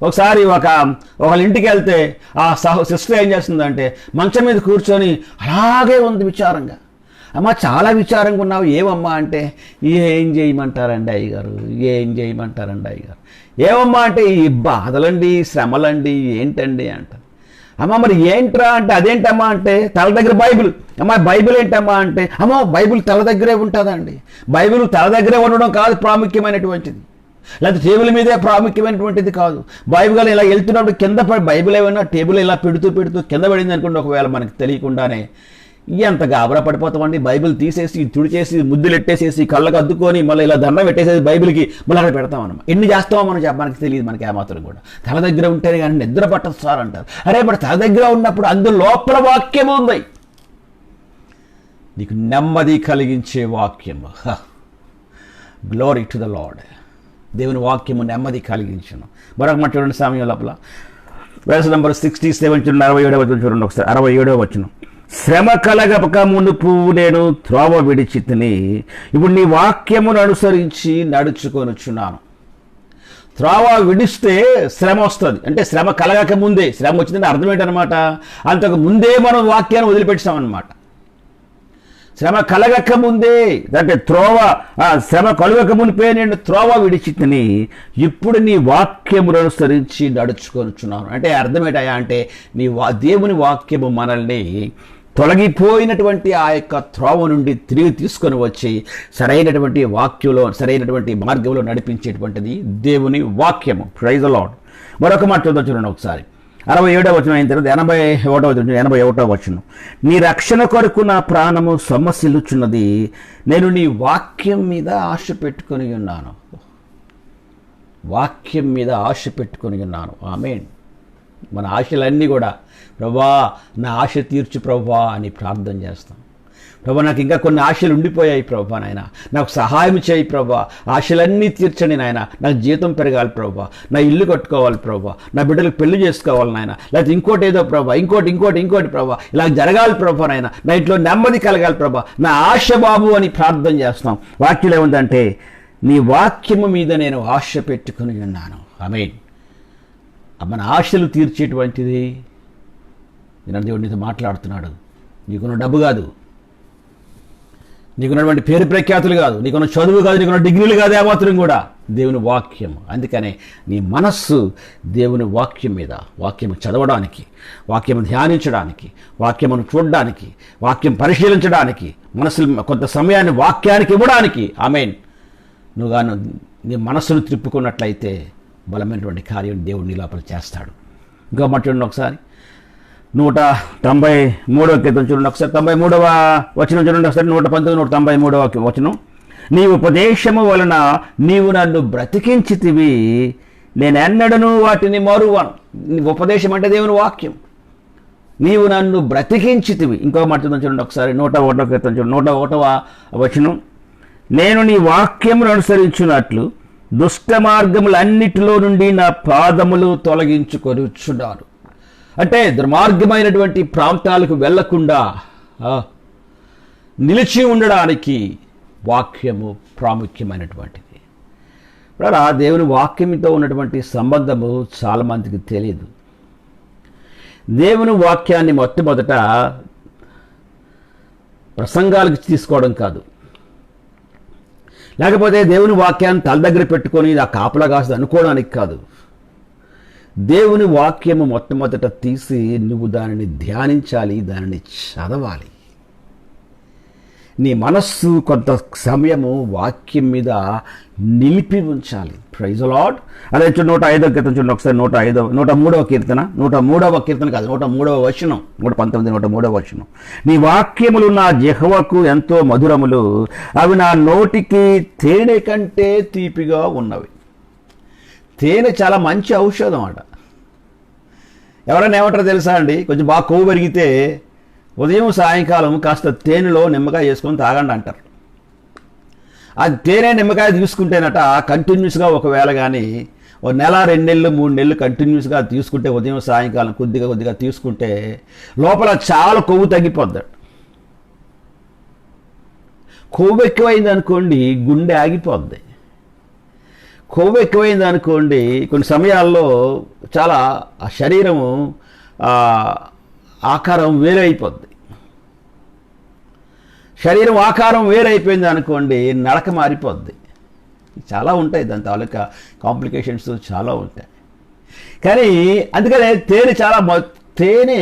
ఒకసారి ఒకళ్ళ ఇంటికి వెళ్తే ఆ సిస్టర్ ఏం చేస్తుందంటే మంచం మీద కూర్చొని అలాగే ఉంది విచారంగా. అమ్మ చాలా విచారంగా ఉన్నావు, ఏమమ్మా అంటే ఏం చేయమంటారండి అయ్యగారు, ఏం చేయమంటారండి అయ్యగారు. ఏమమ్మా అంటే ఈ బాధలండి, శ్రమలండి, ఏంటండి అంట. అమ్మ మరి ఏంట్రా అంటే అదేంటమ్మా అంటే తల దగ్గర బైబిల్. అమ్మ బైబిల్ ఏంటమ్మా అంటే అమ్మో బైబిల్ తల దగ్గరే ఉంటుందండి. బైబిల్ తల దగ్గరే ఉండడం కాదు ప్రాముఖ్యమైనటువంటిది, లేకపోతే టేబుల్ మీదే ప్రాముఖ్యమైనటువంటిది కాదు. బైబిల్ ఇలా వెళ్తున్నప్పుడు కింద బైబిల్ ఏమైనా టేబుల్ ఇలా పెడుతూ కింద పడింది అనుకోండి, ఒకవేళ మనకు తెలియకుండానే ఎంత గాబరా పడిపోతామండి. బైబిల్ తీసేసి తుడిచేసి ముద్దులు ఎట్టేసేసి కళ్ళకు అద్దుకొని మళ్ళీ ఇలా దండం పెట్టేసేసి బైబిల్కి మళ్ళీ అక్కడ పెడతాం అన్నమాట. ఎన్ని చేస్తామో మనం మనకి తెలియదు, మనకి ఏమాత్రం కూడా. తల దగ్గర ఉంటేనే కానీ నిద్ర పట్టదు సార్ అంటారు. అరే మరి తల దగ్గర ఉన్నప్పుడు అందులో లోపల వాక్యం ఉంది, నీకు నెమ్మది కలిగించే వాక్యము. Glory to the lord. దేవుని వాక్యము నెమ్మది కలిగించను. మరొక మాట చూడండి, సమయం లోపల verse number 67 చూడండి, 67వ వచనం చూడండి ఒకసారి. 67వ వచనం, శ్రమ కలగక మునుపు నేను త్రోవ విడిచితిని, ఇప్పుడు నీ వాక్యమును అనుసరించి నడుచుకొనుచున్నాను. త్రోవ విడిస్తే శ్రమ వస్తుంది. అంటే శ్రమ కలగక ముందే, శ్రమ వచ్చిందంటే అర్థం ఏంటనమాట, అంతకు ముందే మనం వాక్యాన్ని వదిలిపెట్టామన్నమాట. శ్రమ కలగక ముందే, అంటే శ్రమ కలగక మునిపే నేను త్రోవ విడిచితిని, ఇప్పుడు నీ వాక్యమును అనుసరించి నడుచుకొనుచున్నాను. అంటే అర్థం ఏంటయా అంటే దేవుని వాక్యము మనల్ని తొలగిపోయినటువంటి ఆ యొక్క త్రోవ నుండి తిరిగి తీసుకొని వచ్చి సరైనటువంటి వాక్యంలో, సరైనటువంటి మార్గంలో నడిపించేటువంటిది దేవుని వాక్యము. Praise the lord. మరొక మాట చూద్దాం, చూడండి ఒకసారి. 67వ వచనం అయిన తర్వాత 81వ వచనం. నీ రక్షణ కొరకు నా ప్రాణము సొమ్మసిల్లుచున్నది, నేను నీ వాక్యం మీద ఆశ పెట్టుకొని ఉన్నాను. వాక్యం మీద ఆశ పెట్టుకొని ఉన్నాను. ఆమేన్. మన ఆశలన్నీ కూడా ప్రభా నా ఆశ తీర్చు ప్రభా అని ప్రార్థన చేస్తాం. ప్రభా నాకు ఇంకా కొన్ని ఆశలు ఉండిపోయాయి ప్రభా, నాయన నాకు సహాయం చేయి ప్రభా, ఆశలన్నీ తీర్చండి నాయన, నాకు జీతం పెరగాలి ప్రభా, నా ఇల్లు కట్టుకోవాలి ప్రభా, నా బిడ్డలకు పెళ్లి చేసుకోవాలి నాయన, లేకపోతే ఇంకోటి ఏదో ప్రభా, ఇంకోటి ప్రభా, ఇలా జరగాలి ప్రభా నాయన, నా ఇంట్లో నెమ్మది కలగాలి ప్రభా, నా ఆశ బాబు అని ప్రార్థన చేస్తాం. వాక్యం ఏముందంటే నీ వాక్యము మీద నేను ఆశ పెట్టుకుని ఉన్నాను. ఆమేన్. మన ఆశలు తీర్చేటువంటిది నేను దేవుడు నీతో మాట్లాడుతున్నాడు. నీకున్న డబ్బు కాదు, నీకున్నటువంటి పేరు ప్రఖ్యాతులు కాదు, నీకున్న చదువు కాదు, నీకున్న డిగ్రీలు కాదు, ఏమాత్రం కూడా దేవుని వాక్యం. అందుకనే నీ మనస్సు దేవుని వాక్యం మీద, వాక్యం చదవడానికి, వాక్యం ధ్యానించడానికి, వాక్యమును చూడడానికి, వాక్యం పరిశీలించడానికి, మనసు కొంత సమయాన్ని వాక్యానికి ఇవ్వడానికి. ఆమేన్. నువ్వు గాను నీ మనస్సును త్రిప్పుకున్నట్లయితే బలమైనటువంటి కార్యం దేవుడు నీ లోపల చేస్తాడు. ఇంకా మాట్లాడండి ఒకసారి. 193వ కీర్తన చూడండి ఒకసారి. 93వ వచనం చూడండి ఒకసారి. 119, 193వ వచనం. నీ ఉపదేశము వలన నీవు నన్ను బ్రతికించితివి, నేనెన్నడను వాటిని మరువను. ఉపదేశం అంటే దేవుని వాక్యం. నీవు నన్ను బ్రతికించితివి. ఇంకో మాట చూడండి ఒకసారి. 101వ కీర్తన చూడండి. 101వ వచనం. నేను నీ వాక్యమును అనుసరించున్నట్లు దుష్ట మార్గములన్నిటిలో నుండి నా పాదములు తొలగించుకొనుచున్నాను. అంటే దుర్మార్గమైనటువంటి ప్రాంతాలకు వెళ్లకుండా నిలిచి ఉండడానికి వాక్యము ప్రాముఖ్యమైనటువంటిది. దేవుని వాక్యంతో ఉన్నటువంటి సంబంధము చాలామందికి తెలియదు. దేవుని వాక్యాన్ని మొట్టమొదట ప్రసంగాలకు తీసుకోవడం కాదు, లేకపోతే దేవుని వాక్యాన్ని తల దగ్గర పెట్టుకొని ఆ కాపలా కాస్త అనుకోవడానికి కాదు. దేవుని వాక్యము మొట్టమొదట తీసి నువ్వు దానిని ధ్యానించాలి, దానిని చదవాలి. నీ మనస్సు కొంత సమయము వాక్యం మీద నిలిపి ఉంచాలి. Praise the lord. అదే 105వ కీర్తన చూడండి ఒకసారి. 103వ కీర్తన, 103వ కీర్తన కాదు, 103వ వచనం, 119, 103వ వచనం. నీ వాక్యములు నా జిహ్వకు ఎంతో మధురములు, అవి నా నోటికి తేనె కంటే తీపిగా ఉన్నవి. తేనె చాలా మంచి ఔషధం అట. ఎవరైనా ఏమంటారో తెలుసా అండి, కొంచెం బాగా కొవ్వు పెరిగితే ఉదయం సాయంకాలం కాస్త తేనెలో నిమ్మకాయ వేసుకొని తాగండి అంటారు. ఆ తేనె నిమ్మకాయ తీసుకుంటేనట కంటిన్యూస్గా ఒకవేళ కానీ 1 నెల, 2 నెలలు, 3 నెలలు కంటిన్యూస్గా తీసుకుంటే, ఉదయం సాయంకాలం కొద్దిగా తీసుకుంటే లోపల చాలా కొవ్వు తగ్గిపోద్ది. కొవ్వు ఎక్కువైంది అనుకోండి గుండె ఆగిపోద్ది. కొవ్వు ఎక్కువైంది అనుకోండి కొన్ని సమయాల్లో చాలా ఆ శరీరము ఆకారం వేరైపోద్ది. శరీరం ఆకారం వేరైపోయింది అనుకోండి నడక మారిపోద్ది. చాలా ఉంటాయి, దాని తాలూకా కాంప్లికేషన్స్ చాలా ఉంటాయి. కానీ అందుకనే తేనె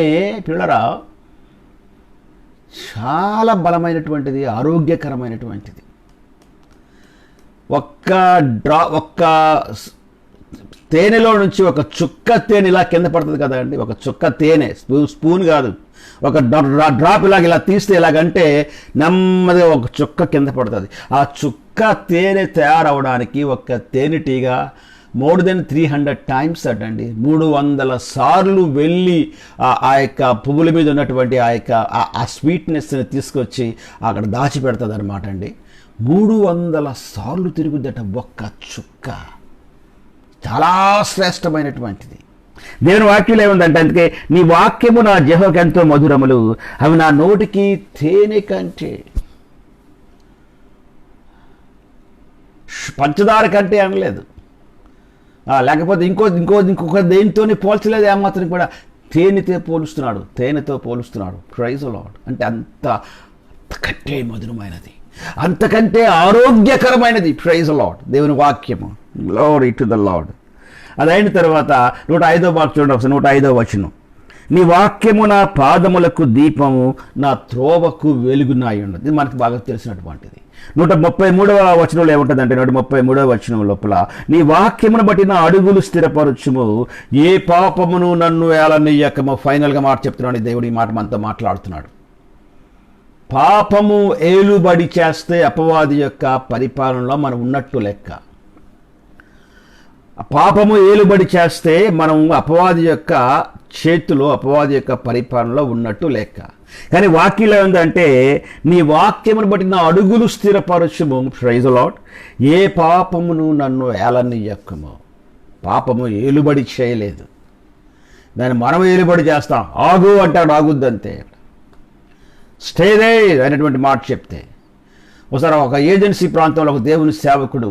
పిల్లరా చాలా బలమైనటువంటిది, ఆరోగ్యకరమైనటువంటిది. ఒక్క తేనెలో నుంచి ఒక చుక్క తేనె ఇలా కింద పడుతుంది కదండి. ఒక చుక్క తేనె, స్పూన్ కాదు, ఒక డ్రాప్ ఇలా తీస్తే ఎలాగంటే నెమ్మదిగా ఒక చుక్క కింద పడుతుంది. ఆ చుక్క తేనె తయారవడానికి ఒక తేనెటీగా మోర్ దెన్ 300 టైమ్స్ అటండి, 300 సార్లు వెళ్ళి ఆ యొక్క పువ్వుల మీద ఉన్నటువంటి ఆ యొక్క ఆ స్వీట్నెస్ని తీసుకొచ్చి అక్కడ దాచిపెడుతుంది అనమాట అండి. 300 సార్లు తిరుగుద్దట ఒక్క చుక్క. చాలా శ్రేష్టమైనటువంటిది. దేవుని వాక్యంలో ఏముందంటే, అందుకే నీ వాక్యము నా జిహ్వకు ఎంతో మధురములు, అవి నా నోటికి తేనె కంటే, పంచదార కంటే అనలేదు, లేకపోతే ఇంకొక దేనితోనే పోల్చలేదు ఏమాత్రం కూడా. తేనెతో పోలుస్తున్నాడు. Praise the lord. అంటే అంతకంటే మధురమైనది, అంతకంటే ఆరోగ్యకరమైనది. Praise the lord. దేవుని వాక్యము. Glory to the lord. అది అయిన తర్వాత 105వ వాక్యం చూడండి ఒకసారి. 105వ వచనం. నీ వాక్యము నా పాదములకు దీపము, నా త్రోవకు వెలుగునాయి ఉన్నది. ఇది మనకు బాగా తెలిసినటువంటిది. 133వ వచనంలో ఏముంటుందంటే 133వ వచనం లోపల, నీ వాక్యమును బట్టి నా అడుగులు స్థిరపరచుము, ఏ పాపమును నన్ను ఏలనీయకము. ఫైనల్గా మాట చెప్తున్నాడు దేవుడు. ఈ మాట మనతో మాట్లాడుతున్నాడు. పాపము ఏలుబడి చేస్తే అపవాది యొక్క పరిపాలనలో మనం ఉన్నట్టు లెక్క. పాపము ఏలుబడి చేస్తే మనం అపవాది యొక్క చేతిలో, అపవాది యొక్క పరిపాలనలో ఉన్నట్టు లెక్క. కానీ వాక్యంలో ఏంటంటే, నీ వాక్యమును బట్టి నా అడుగులు స్థిరపరచుము. Praise the Lord. ఏ పాపమును నన్ను ఏలనీయకము. పాపము ఏలుబడి చేయలేదు, దాన్ని మనం ఏలుబడి చేస్తాం. ఆగు అంటాడు, ఆగుద్దంతే. స్టేదే అనేటువంటి మాట చెప్తే, ఒకసారి ఒక ఏజెన్సీ ప్రాంతంలో ఒక దేవుని సేవకుడు,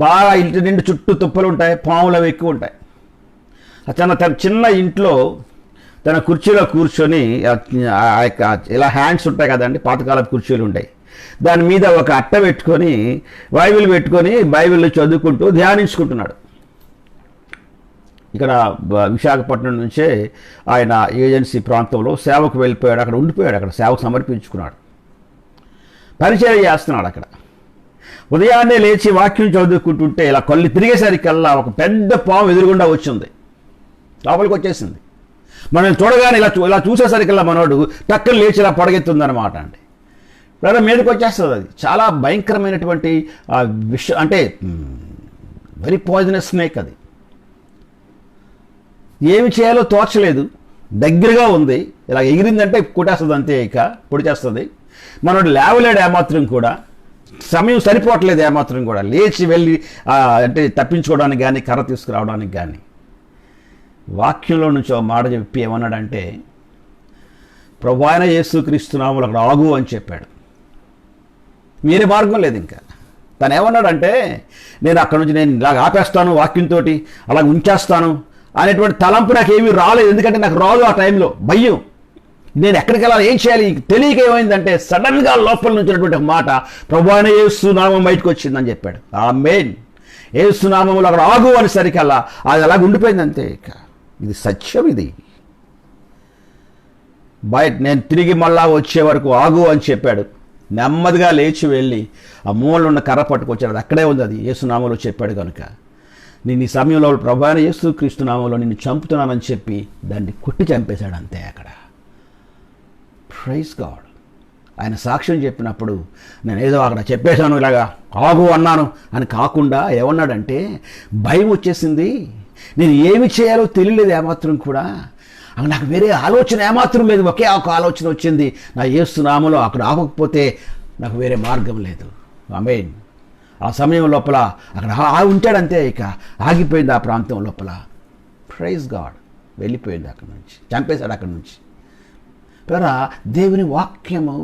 బాగా ఇంటి నిండి చుట్టూ తుప్పలు ఉంటాయి, పాములు అవి ఎక్కువ ఉంటాయి. తన చిన్న ఇంట్లో తన కుర్చీలో కూర్చొని, ఇలా హ్యాండ్స్ ఉంటాయి కదండి, పాతకాలపు కుర్చీలు ఉంటాయి, దాని మీద ఒక అట్ట పెట్టుకొని బైబిల్ చదువుకుంటూ ధ్యానించుకుంటున్నాడు. ఇక్కడ విశాఖపట్నం నుంచే ఆయన ఏజెన్సీ ప్రాంతంలో సేవకు వెళ్ళిపోయాడు. అక్కడ ఉండిపోయాడు. అక్కడ సేవకు సమర్పించుకున్నాడు. పరిచయం చేస్తున్నాడు అక్కడ. ఉదయాన్నే లేచి వాక్యం చదువుకుంటుంటే ఇలా కళ్ళు తిరిగేసరికల్లా ఒక పెద్ద పాము ఎదురుగుండా వచ్చింది, లోపలికి వచ్చేసింది. మనం చూడగానే ఇలా చూసేసరికల్లా మనోడు టక్కలు లేచి ఇలా పొడగెత్తుందన్నమాట అండి. లేదా మీదకి వచ్చేస్తుంది. అది చాలా భయంకరమైనటువంటి విషయం, అంటే వెరీ పాయిజనస్ స్నేక్. అది ఏమి చేయాలో తోచలేదు. దగ్గరగా ఉంది, ఇలా ఎగిరిందంటే కొట్టేస్తుంది అంతే, ఇక పొడి చేస్తుంది. మనోడు లేవలేడు ఏమాత్రం కూడా, సమయం సరిపోవట్లేదు ఏమాత్రం కూడా. లేచి వెళ్ళి అంటే తప్పించుకోవడానికి కానీ, కర్ర తీసుకురావడానికి కానీ. వాక్యంలో నుంచి ఒక మాట చెప్పి ఏమన్నాడంటే, ప్రభువైన యేసుక్రీస్తు నామములో అక్కడ ఆగు అని చెప్పాడు. వేరే మార్గం లేదు ఇంకా. తను ఏమన్నాడంటే, నేను అక్కడ నుంచి నేను ఇలాగ ఆపేస్తాను, వాక్యంతో అలాగ ఉంచేస్తాను అనేటువంటి తలంపు నాకు ఏమీ రాలేదు. ఎందుకంటే నాకు రాదు ఆ టైంలో, భయం. నేను ఎక్కడికి వెళ్ళాలి, ఏం చేయాలి తెలియక ఏమైందంటే, సడన్గా లోపల నుంచినటువంటి ఒక మాట, ప్రభువైన యేసు నామం బయటకు వచ్చిందని చెప్పాడు. ఆమేన్. యేసు నామములో అక్కడ ఆగు అని సరికల్లా అది అలాగ ఉండిపోయింది అంతే. ఇక ఇది సత్యం. ఇది బయట నేను తిరిగి మళ్ళా వచ్చే వరకు ఆగు అని చెప్పాడు. నెమ్మదిగా లేచి వెళ్ళి ఆ మూలలో ఉన్న కర్ర పట్టుకొచ్చాడు. అది అక్కడే ఉంది. అది యేసునామంలో చెప్పాడు కనుక, నేను ఈ సమయంలో ప్రభువైన యేసుక్రీస్తు నామంలో నిన్ను చంపుతున్నానని చెప్పి దాన్ని కొట్టి చంపేశాడు అంతే అక్కడ. Praise God. ఆయన సాక్ష్యం చెప్పినప్పుడు నేను ఏదో అక్కడ చెప్పేశాను, ఇలాగా ఆగు అన్నాను అని కాకుండా ఏమన్నాడంటే, భయం వచ్చేసింది, నేను ఏమి చేయాలో తెలియలేదు ఏమాత్రం కూడా, నాకు వేరే ఆలోచన ఏమాత్రం లేదు, ఒకే ఒక ఆలోచన వచ్చింది, నా యేసు నామములో అక్కడ ఆగకపోతే నాకు వేరే మార్గం లేదు. ఆమేన్. ఆ సమయం లోపల అక్కడ ఉంటాడంతే, ఇక ఆగిపోయింది ఆ ప్రాంతం లోపల. Praise God. వెళ్ళిపోయింది అక్కడి నుంచి, చంపేశాడు అక్కడి నుంచి. పేరా దేవుని వాక్యము,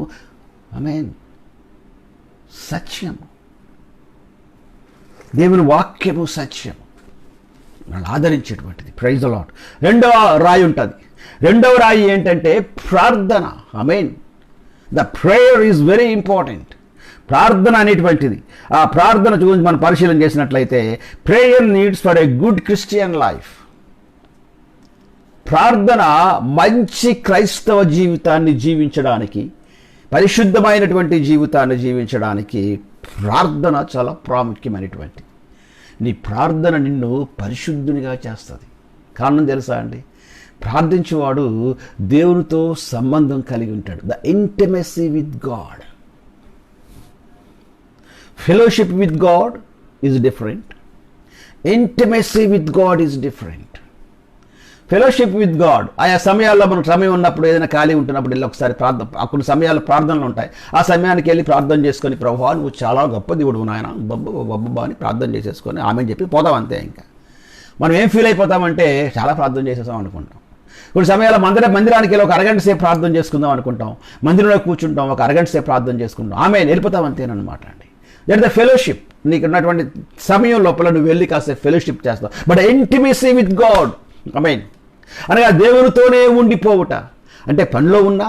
ఆమేన్, సత్యము. దేవుని వాక్యము సత్యము, నన్ను ఆదరించేటువంటిది. Praise the lord. రెండవ రాయి ఉంటుంది. రెండవ రాయి ఏంటంటే ప్రార్థన. ఆమేన్. The prayer is very important. ప్రార్థన అనేటువంటిది, ఆ ప్రార్థన గురించి మనం పరిశీలన చేసినట్లయితే, prayer needs for a good Christian life. ప్రార్థన మంచి క్రైస్తవ జీవితాన్ని జీవించడానికి, పరిశుద్ధమైనటువంటి జీవితాన్ని జీవించడానికి ప్రార్థన చాలా ప్రాముఖ్యమైనటువంటి. నీ ప్రార్థన నిన్ను పరిశుద్ధునిగా చేస్తుంది. కారణం తెలుసా అండి? ప్రార్థించేవాడు దేవునితో సంబంధం కలిగి ఉంటాడు. The intimacy with God. Fellowship with God is different. Intimacy with God is different. Fellowship with God, ఆయా సమయాల్లో మనకు సమయం ఉన్నప్పుడు, ఏదైనా ఖాళీ ఉంటున్నప్పుడు వెళ్ళి ఒకసారి కొన్ని సమయాల్లో ప్రార్థనలు ఉంటాయి. ఆ సమయానికి వెళ్ళి ప్రార్థన చేసుకొని, ప్రభువా నువ్వు చాలా గొప్ప దేవుడు నాయన, బబ్బా అని ప్రార్థన చేసేసుకొని ఆమె చెప్పి పోతాం అంతే. ఇంకా మనం ఏం ఫీల్ అయిపోతామంటే, చాలా ప్రార్థన చేసేసాం అనుకుంటాం. కొన్ని సమయాల్లో మందిరానికి వెళ్ళి ఒక అరగంట సేపు ప్రార్థన చేసుకుందాం అనుకుంటాం. మందిరంలో కూర్చుంటాం, ఒక అరగంట సేపు ప్రార్థన చేసుకుంటాం, ఆమె వెళ్ళిపోతాం అంతేనమాట అండి. That the fellowship. నీకు ఉన్నటువంటి సమయం లోపల నువ్వు వెళ్ళి కాస్త ఫెలోషిప్ చేస్తావు. But intimacy with God, I mean అనగా దేవునితోనే ఉండిపోవుట అంటే పనిలో ఉన్నా,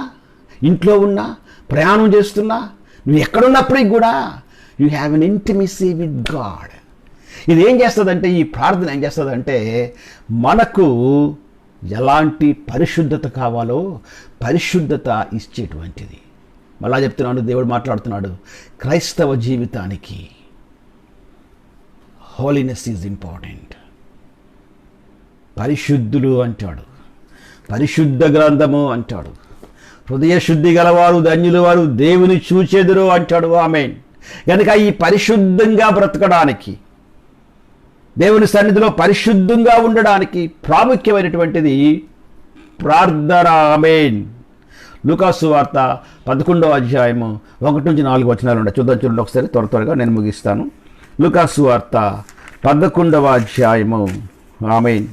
ఇంట్లో ఉన్నా, ప్రయాణం చేస్తున్నా, నువ్వు ఎక్కడున్నప్పటికి కూడా you have an intimacy with God. ఇది ఏం చేస్తుందంటే, ఈ ప్రార్థన ఏం చేస్తుందంటే మనకు ఎలాంటి పరిశుద్ధత కావాలో పరిశుద్ధత ఇచ్చేటువంటిది. మళ్ళా చెప్తున్నాడు, దేవుడు మాట్లాడుతున్నాడు, క్రైస్తవ జీవితానికి హోలీనెస్ ఈజ్ ఇంపార్టెంట్. పరిశుద్ధులు అంటాడు, పరిశుద్ధ గ్రంథము అంటాడు, హృదయ శుద్ధి గలవారు ధన్యులు వారు దేవుని చూచెదరు అంటాడు. ఆమేన్. కనుక ఈ పరిశుద్ధంగా బ్రతకడానికి, దేవుని సన్నిధిలో పరిశుద్ధంగా ఉండడానికి ప్రాముఖ్యమైనటువంటిది ప్రార్థన. ఆమేన్. లూకాసు వార్త 11వ అధ్యాయము 1-4 వచనాలు ఉన్నాయి. చూడండి ఒకసారి, త్వరగా నేను ముగిస్తాను. లూకాసు వార్త 11వ అధ్యాయము, ఆమేన్,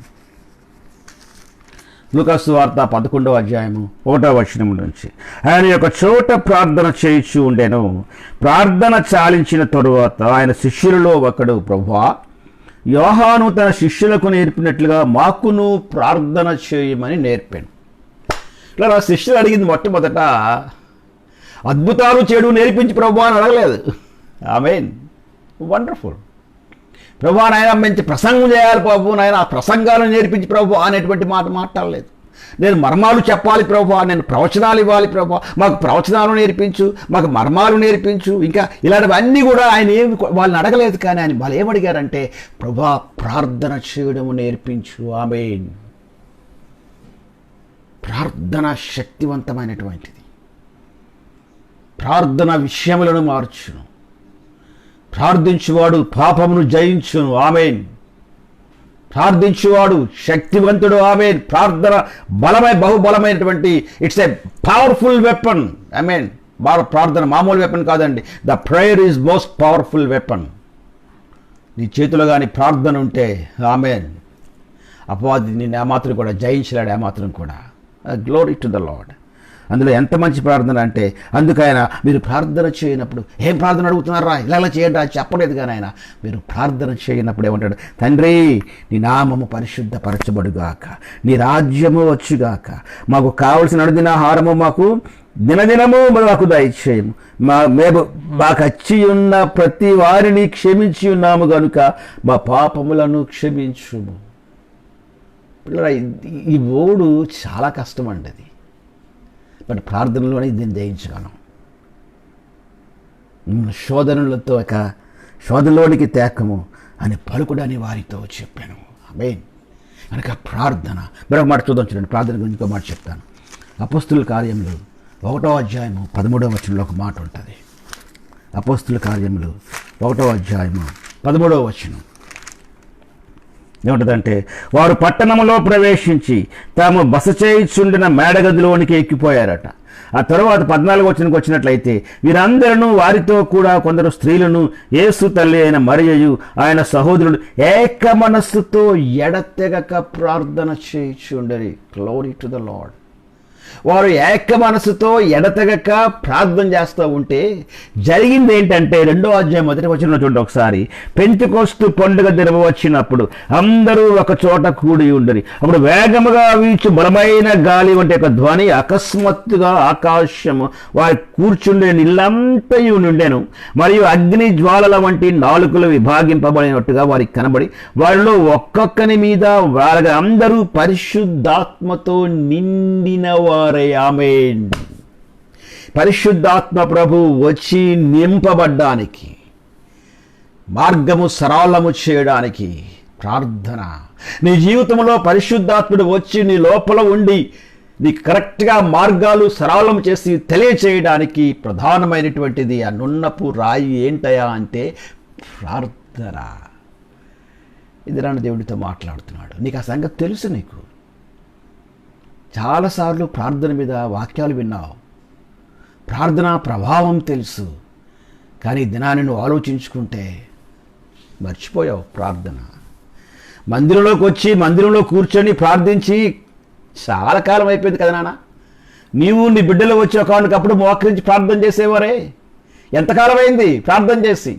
లూకాసు వార్త 11వ అధ్యాయము 1వ వచనం నుంచి, ఆయన ఒక చోట ప్రార్థన చేయించు ఉండెను. ప్రార్థన చాలించిన తరువాత ఆయన శిష్యులలో ఒకడు, ప్రభువా, యోహాను తన శిష్యులకు నేర్పినట్లుగా మాకును ప్రార్థన చేయమని నేర్పాను. ఇలా నా శిష్యులు అడిగింది మొట్టమొదట అద్భుతాలు చేయడం నేర్పించి ప్రభువా అని అడగలేదు. ఆమేన్. వండర్ఫుల్. ప్రభువా నాయన మంచి ప్రసంగం చేయాలి ప్రభు, నాయన ఆ ప్రసంగాలను నేర్పించి ప్రభు అనేటువంటి మాట మాట్లాడలేదు. నేను మర్మాలు చెప్పాలి ప్రభువా, నేను ప్రవచనాలు ఇవ్వాలి ప్రభువా, మాకు ప్రవచనాలు నేర్పించు, మాకు మర్మాలు నేర్పించు, ఇంకా ఇలాంటివన్నీ కూడా ఆయన ఏమి వాళ్ళని అడగలేదు. కానీ ఆయన వాళ్ళు ఏమడిగారంటే, ప్రభువా ప్రార్థన చేయడము నేర్పించు. ఆమేన్. ప్రార్థన శక్తివంతమైనటువంటిది. ప్రార్థన విషయములను మార్చును. ప్రార్థించువాడు పాపమును జయించును. ఆమేన్. ప్రార్థించువాడు శక్తివంతుడు. ఆమేన్. ప్రార్థన బహుబలమైనటువంటి, ఇట్స్ ఏ పవర్ఫుల్ వెపన్. ఆమేన్. ప్రార్థన మామూలు వెపన్ కాదండి. The prayer is most powerful weapon. నీ చేతిలో కానీ ప్రార్థన ఉంటే, ఆమేన్, అపవాది నిన్ను ఏమాత్రం కూడా జయించలేడు. ఏమాత్రం కూడా. Glory to the lord. అందులో ఎంత మంచి ప్రార్థన అంటే, అందుకైనా మీరు ప్రార్థన చేయనప్పుడు, ఏం ప్రార్థన అడుగుతున్నారా, ఇలా చేయండి అని చెప్పలేదు. కానీ ఆయన మీరు ప్రార్థన చేయనప్పుడు ఏమంటాడు, తండ్రి నీ నామము పరిశుద్ధపరచబడుగాక, నీ రాజ్యము వచ్చుగాక, మాకు కావలసిన అనుదిన ఆహారము మాకు దినదినము మాకు దయచేయము, మేము మాకు వచ్చి ఉన్న ప్రతి వారిని క్షమించి ఉన్నాము గనుక మా పాపములను క్షమించుము. ఈ ఓడు చాలా కష్టం అండి అది. బట్ ప్రార్థనలోనే దీన్ని జయించగలం. శోధనలోనికి తేకము అని పలుకుడని వారితో చెప్పాను. ఆమేన్. కనుక ప్రార్థన. మరొక మాట చూద్దాం, చూడండి. ప్రార్థన గురించి ఇంకో మాట చెప్తాను. అపోస్తుల కార్యములు 1వ అధ్యాయము 13వ వచనంలో ఒక మాట ఉంటుంది. అపోస్తుల కార్యములు 1వ అధ్యాయము 13వ వచనం ఏముంటుందంటే, వారు పట్టణంలో ప్రవేశించి తాము బస చేయించుండిన మేడగదిలోనికి ఎక్కిపోయారట. ఆ తరువాత 14వ వచనంకి వచ్చినట్లయితే, వీరందరూ వారితో కూడా కొందరు స్త్రీలను, యేసు తల్లి అయిన మరియయు ఆయన సహోదరుడు ఏక మనస్సుతో ఎడతెగక ప్రార్థన చేయించుండరి. Glory to the Lord. వారు ఏక మనసుతో ఎడతెగక ప్రార్థన చేస్తూ ఉంటే జరిగింది ఏంటంటే, 2వ అధ్యాయం 1వ వచనంలో చూడండి ఒకసారి. పెంతెకొస్తు పండుగ దినము వచ్చినప్పుడు అందరూ ఒక చోట కూడి ఉండరి. అప్పుడు వేగముగా వీచు బలమైన గాలి వంటి ఒక ధ్వని అకస్మాత్తుగా ఆకాశము వారి కూర్చుండే ఇల్లంతయు నుండెను. మరియు అగ్ని జ్వాలల వంటి నాలుకలు విభాగింపబడినట్టుగా వారికి కనబడి, వారిలో ఒక్కొక్కని మీద వారగా అందరూ పరిశుద్ధాత్మతో నిండిన వారే. ఆమేన్. పరిశుద్ధాత్మ ప్రభు వచ్చి నింపబడ్డానికి, మార్గము సరళము చేయడానికి ప్రార్థన. నీ జీవితంలో పరిశుద్ధాత్ముడు వచ్చి నీ లోపల ఉండి నీకు కరెక్ట్గా మార్గాలు సరళం చేసి తెలియచేయడానికి ప్రధానమైనటువంటిది ఆ నున్నపు రాయి ఏంటయా అంటే ప్రార్థన. ఇది నాన్న దేవుడితో మాట్లాడుతున్నాడు. నీకు ఆ సంగతి తెలుసు. నీకు చాలాసార్లు ప్రార్థన మీద వాక్యాలు విన్నావు, ప్రార్థన ప్రభావం తెలుసు. కానీ దినాన్ని నువ్వు ఆలోచించుకుంటే మర్చిపోయావు ప్రార్థన. మందిరంలోకి వచ్చి మందిరంలో కూర్చొని ప్రార్థించి చాలా కాలం అయిపోయింది కదా నాన్న. నీవు నీ బిడ్డలు వచ్చి ఒకనొకప్పుడు మోకరించి ప్రార్థన చేసేవారే. ఎంతకాలం అయింది ప్రార్థన చేసి?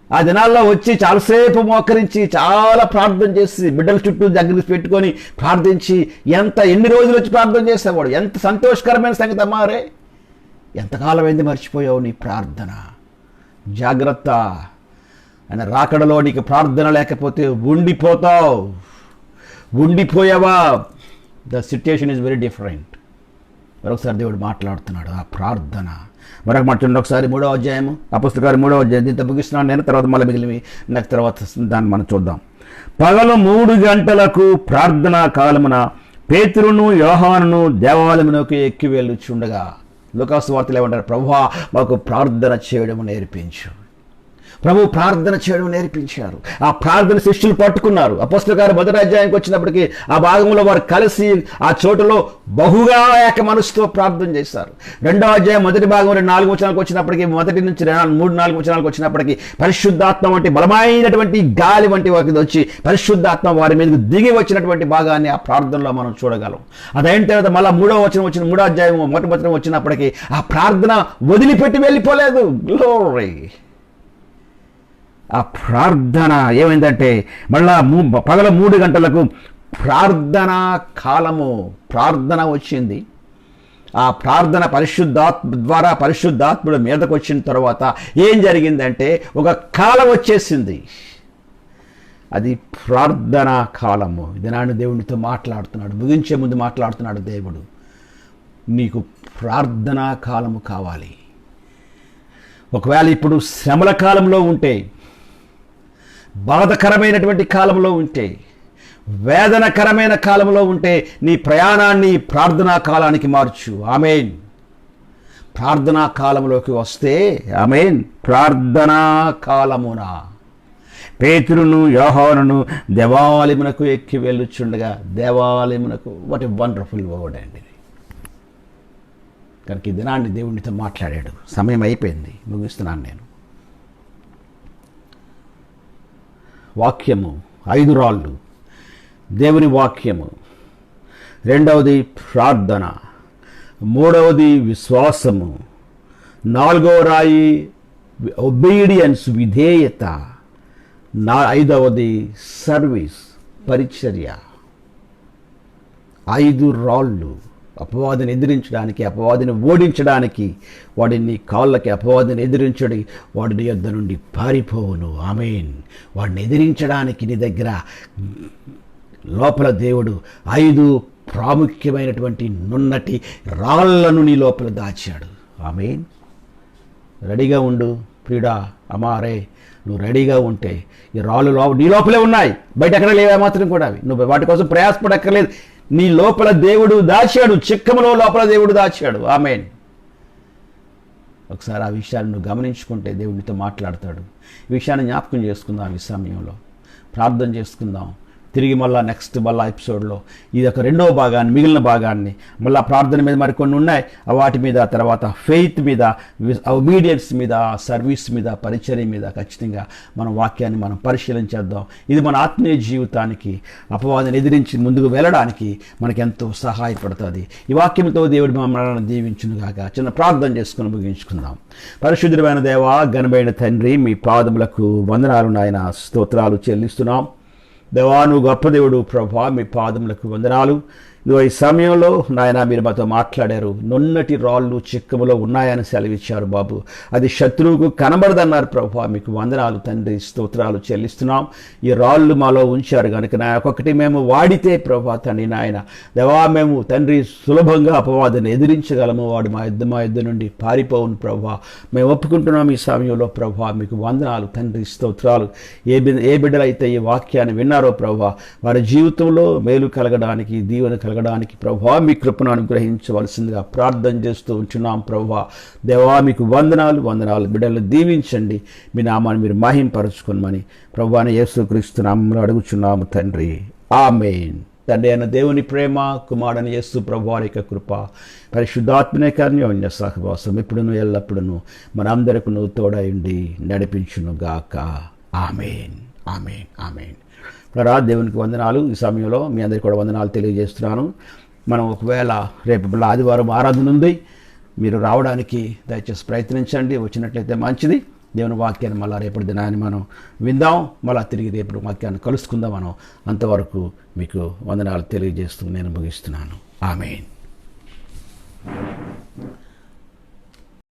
ఆ దినాల్లో వచ్చి చాలాసేపు మోకరించి చాలా ప్రార్థన చేసి బిడ్డల చుట్టూ దగ్గరికి పెట్టుకొని ప్రార్థించి ఎన్ని రోజులు వచ్చి ప్రార్థన చేసేవాడు. ఎంత సంతోషకరమైన సంగతి అమ్మారే. ఎంతకాలం అయింది మర్చిపోయావు నీ ప్రార్థన. జాగ్రత్త, ఆయన రాకడలో నీకు ప్రార్థన లేకపోతే ఉండిపోయావా. The situation is very different. మరొకసారి దేవుడు మాట్లాడుతున్నాడు. ఆ ప్రార్థన మరొక మాట చూడండి ఒకసారి, 3వ అధ్యాయము అపొస్తలుల 3వ అధ్యాయం. దీంతో ముగిస్తున్నాను నేను, తర్వాత మళ్ళీ మిగిలినవి నాకు తర్వాత దాన్ని మనం చూద్దాం. పగలు 3 గంటలకు ప్రార్థనా కాలమున పేతురును యోహానును దేవాలయమునకు ఎక్కి వెళ్ళుచుండగా, లూకాసు వార్తలు ఏమంటారు? ప్రభువా మాకు ప్రార్థన చేయడం నేర్పించు. ప్రభు ప్రార్థన చేయడం నేర్పించారు. ఆ ప్రార్థన శిష్యులు పట్టుకున్నారు. అపొస్తలుల కార్యం 1వ అధ్యాయానికి వచ్చినప్పటికీ ఆ భాగంలో వారు కలిసి ఆ చోటులో బహుగా ఏక మనసుతో ప్రార్థన చేశారు. 2వ అధ్యాయం 1వ భాగం 4 వచనాలకు వచ్చినప్పటికీ, 1 నుంచి 3-4 వచనాలకు వచ్చినప్పటికీ పరిశుద్ధాత్మ వంటి బలమైనటువంటి గాలి వంటి వారికి వచ్చి పరిశుద్ధాత్మ వారి మీదకి దిగి వచ్చినటువంటి భాగాన్ని ఆ ప్రార్థనలో మనం చూడగలం. అదైన తర్వాత మళ్ళీ 3వ వచనం 3వ అధ్యాయం 1వ వచనం వచ్చినప్పటికీ ఆ ప్రార్థన వదిలిపెట్టి వెళ్ళిపోలేదు. గ్లోరీ. ఆ ప్రార్థన ఏమైందంటే మళ్ళా పగల 3 గంటలకు ప్రార్థనా కాలము, ప్రార్థన వచ్చింది. ఆ ప్రార్థన పరిశుద్ధాత్ముడు మీదకు వచ్చిన తర్వాత ఏం జరిగిందంటే ఒక కాలం వచ్చేసింది. అది ప్రార్థనా కాలము. దినాన్ని దేవునితో మాట్లాడుతున్నాడు. ముగించే ముందు మాట్లాడుతున్నాడు దేవుడు, నీకు ప్రార్థనా కాలము కావాలి. ఒకవేళ ఇప్పుడు శ్రమల కాలంలో ఉంటే, బాధకరమైనటువంటి కాలంలో ఉంటే, వేదనకరమైన కాలంలో ఉంటే నీ ప్రయాణాన్ని ప్రార్థనా కాలానికి మార్చు. ఆమేన్. ప్రార్థనా కాలంలోకి వస్తే ఆమేన్. ప్రార్థనా కాలమున పేతురును యోహానును దేవాలయమునకు ఎక్కి వెళ్ళుచుండగా, దేవాలయమునకు, వాట్ ఎ వండర్ఫుల్ వర్డ్ అండి. కనుక ఈ దినాన్ని దేవునితో మాట్లాడాడు. సమయం అయిపోయింది, ముగిస్తున్నాను నేను. వాక్యము 5 రాళ్ళు, దేవుని వాక్యము. 2వది ప్రార్థన. 3వది విశ్వాసము. 4వ రాయి ఒబీడియన్స్, విధేయత. 5వది సర్వీస్, పరిచర్య. 5 రాళ్ళు అపవాదిని ఎదిరించడానికి, అపవాదిని ఓడించడానికి. వాడిని కాళ్ళకి అపవాదిని ఎదిరించడి, వాడిని యొద్ద నుండి పారిపోవును. ఆమేన్. వాడిని ఎదిరించడానికి నీ దగ్గర లోపల దేవుడు 5 ప్రాముఖ్యమైనటువంటి నున్నటి రాళ్లను నీ లోపల దాచాడు. ఆమేన్. రెడీగా ఉండు ప్రియుడా, అమారే. నువ్వు రెడీగా ఉంటే ఈ రాళ్ళు నీ లోపలే ఉన్నాయి, బయట ఎక్కడ లేవే మాత్రం కూడా. నువ్వు వాటి కోసం ప్రయాసపడక్కర్లేదు. నీ లోపల దేవుడు దాచాడు, చిక్కములో లోపల దేవుడు దాచాడు. ఆమేన్. ఒకసారి ఆ విషయాన్ని నువ్వు గమనించుకుంటే దేవుడితో మాట్లాడతాడు. ఈ విషయాన్ని జ్ఞాపకం చేసుకుందాం. ఈ సమయంలో ప్రార్థన చేసుకుందాం. తిరిగి మళ్ళీ నెక్స్ట్ ఎపిసోడ్లో ఇది ఒక 2వ భాగాన్ని, మిగిలిన భాగాన్ని మళ్ళీ ప్రార్థన మీద మరికొన్ని ఉన్నాయి, వాటి మీద, తర్వాత ఫెయిత్ మీద, ఒబీడియన్స్ మీద, సర్వీస్ మీద, పరిచర్య మీద ఖచ్చితంగా మనం వాక్యాన్ని మనం పరిశీలించేద్దాం. ఇది మన ఆత్మీయ జీవితానికి, అపవాదిని ఎదిరించి ముందుకు వెళ్ళడానికి మనకెంతో సహాయపడుతుంది. ఈ వాక్యంతో దేవుడు మమ్మల్ని దీవించునుగాక. చిన్న ప్రార్థన చేసుకుని ముగించుకుందాం. పరిశుద్ధమైన దేవా, ఘనమైన తండ్రి, మీ పాదములకు వందనాలు నాయన, స్తోత్రాలు చెల్లిస్తున్నాం. దేవా, నువ్వు గొప్ప దేవుడు ప్రభా, మీ పాదములకు వందనాలు. ఇదిగో ఈ సమయంలో నాయన మీరు మాతో మాట్లాడారు. నున్నటి రాళ్ళు చిక్కములో ఉన్నాయని సెలవిచ్చారు బాబు. అది శత్రువుకు కనబడదన్నారు ప్రభా. మీకు వందనాలు తండ్రి, స్తోత్రాలు చెల్లిస్తున్నాం. ఈ రాళ్ళు మాలో ఉంచారు కనుక నా ఒక్కొక్కటి మేము వాడితే ప్రభా తండ్రి నాయన దేవా, మేము తండ్రి సులభంగా అపవాదిని ఎదిరించగలము. వాడు మా యుద్ధ నుండి పారిపోవును ప్రభా. మేము ఒప్పుకుంటున్నాం ఈ సమయంలో ప్రభా. మీకు వందనాలు తండ్రి, స్తోత్రాలు. ఏ బిడ్డలైతే ఈ వాక్యాన్ని విన్నారో ప్రభా, వారి జీవితంలో మేలు కలగడానికి, దీవెన కలగడానికి ప్రభా మీ కృపను అనుగ్రహించవలసిందిగా ప్రార్థన చేస్తూ ఉంటున్నాం ప్రభా. దేవా, మీకు వందనాలు. బిడ్డలను దీవించండి, మీ నామాన్ని మీరు మహింపరచుకోమని ప్రభువాని యేసుక్రీస్తు నామములో అడుగుచున్నాము తండ్రి. ఆమేన్. తండ్రి అయిన దేవుని ప్రేమ, కుమారుడైన యేసు ప్రభువారి యొక్క కృప, పరిశుద్ధాత్మనే అన్యోన్య సహవాసం ఇప్పుడును ఎల్లప్పుడూ మనందరికీ తోడయుండి నడిపించును గాక. ఆమేన్. ఆమేన్. ఆమేన్. దేవునికి వందనాలు. ఈ సమయంలో మీ అందరికీ కూడా వందనాలు తెలియజేస్తున్నాను. మనం ఒకవేళ రేపు ఆదివారం ఆరాధన ఉంది, మీరు రావడానికి దయచేసి ప్రయత్నించండి. వచ్చినట్లయితే మంచిది. దేవుని వాక్యాన్ని మళ్ళీ రేపటి దినాన్ని మనం విందాం. మళ్ళీ తిరిగి రేపటి వాక్యాన్ని కలుసుకుందాం మనం. అంతవరకు మీకు వందనాలు తెలియజేస్తూ నేను ముగిస్తున్నాను. ఆమేన్.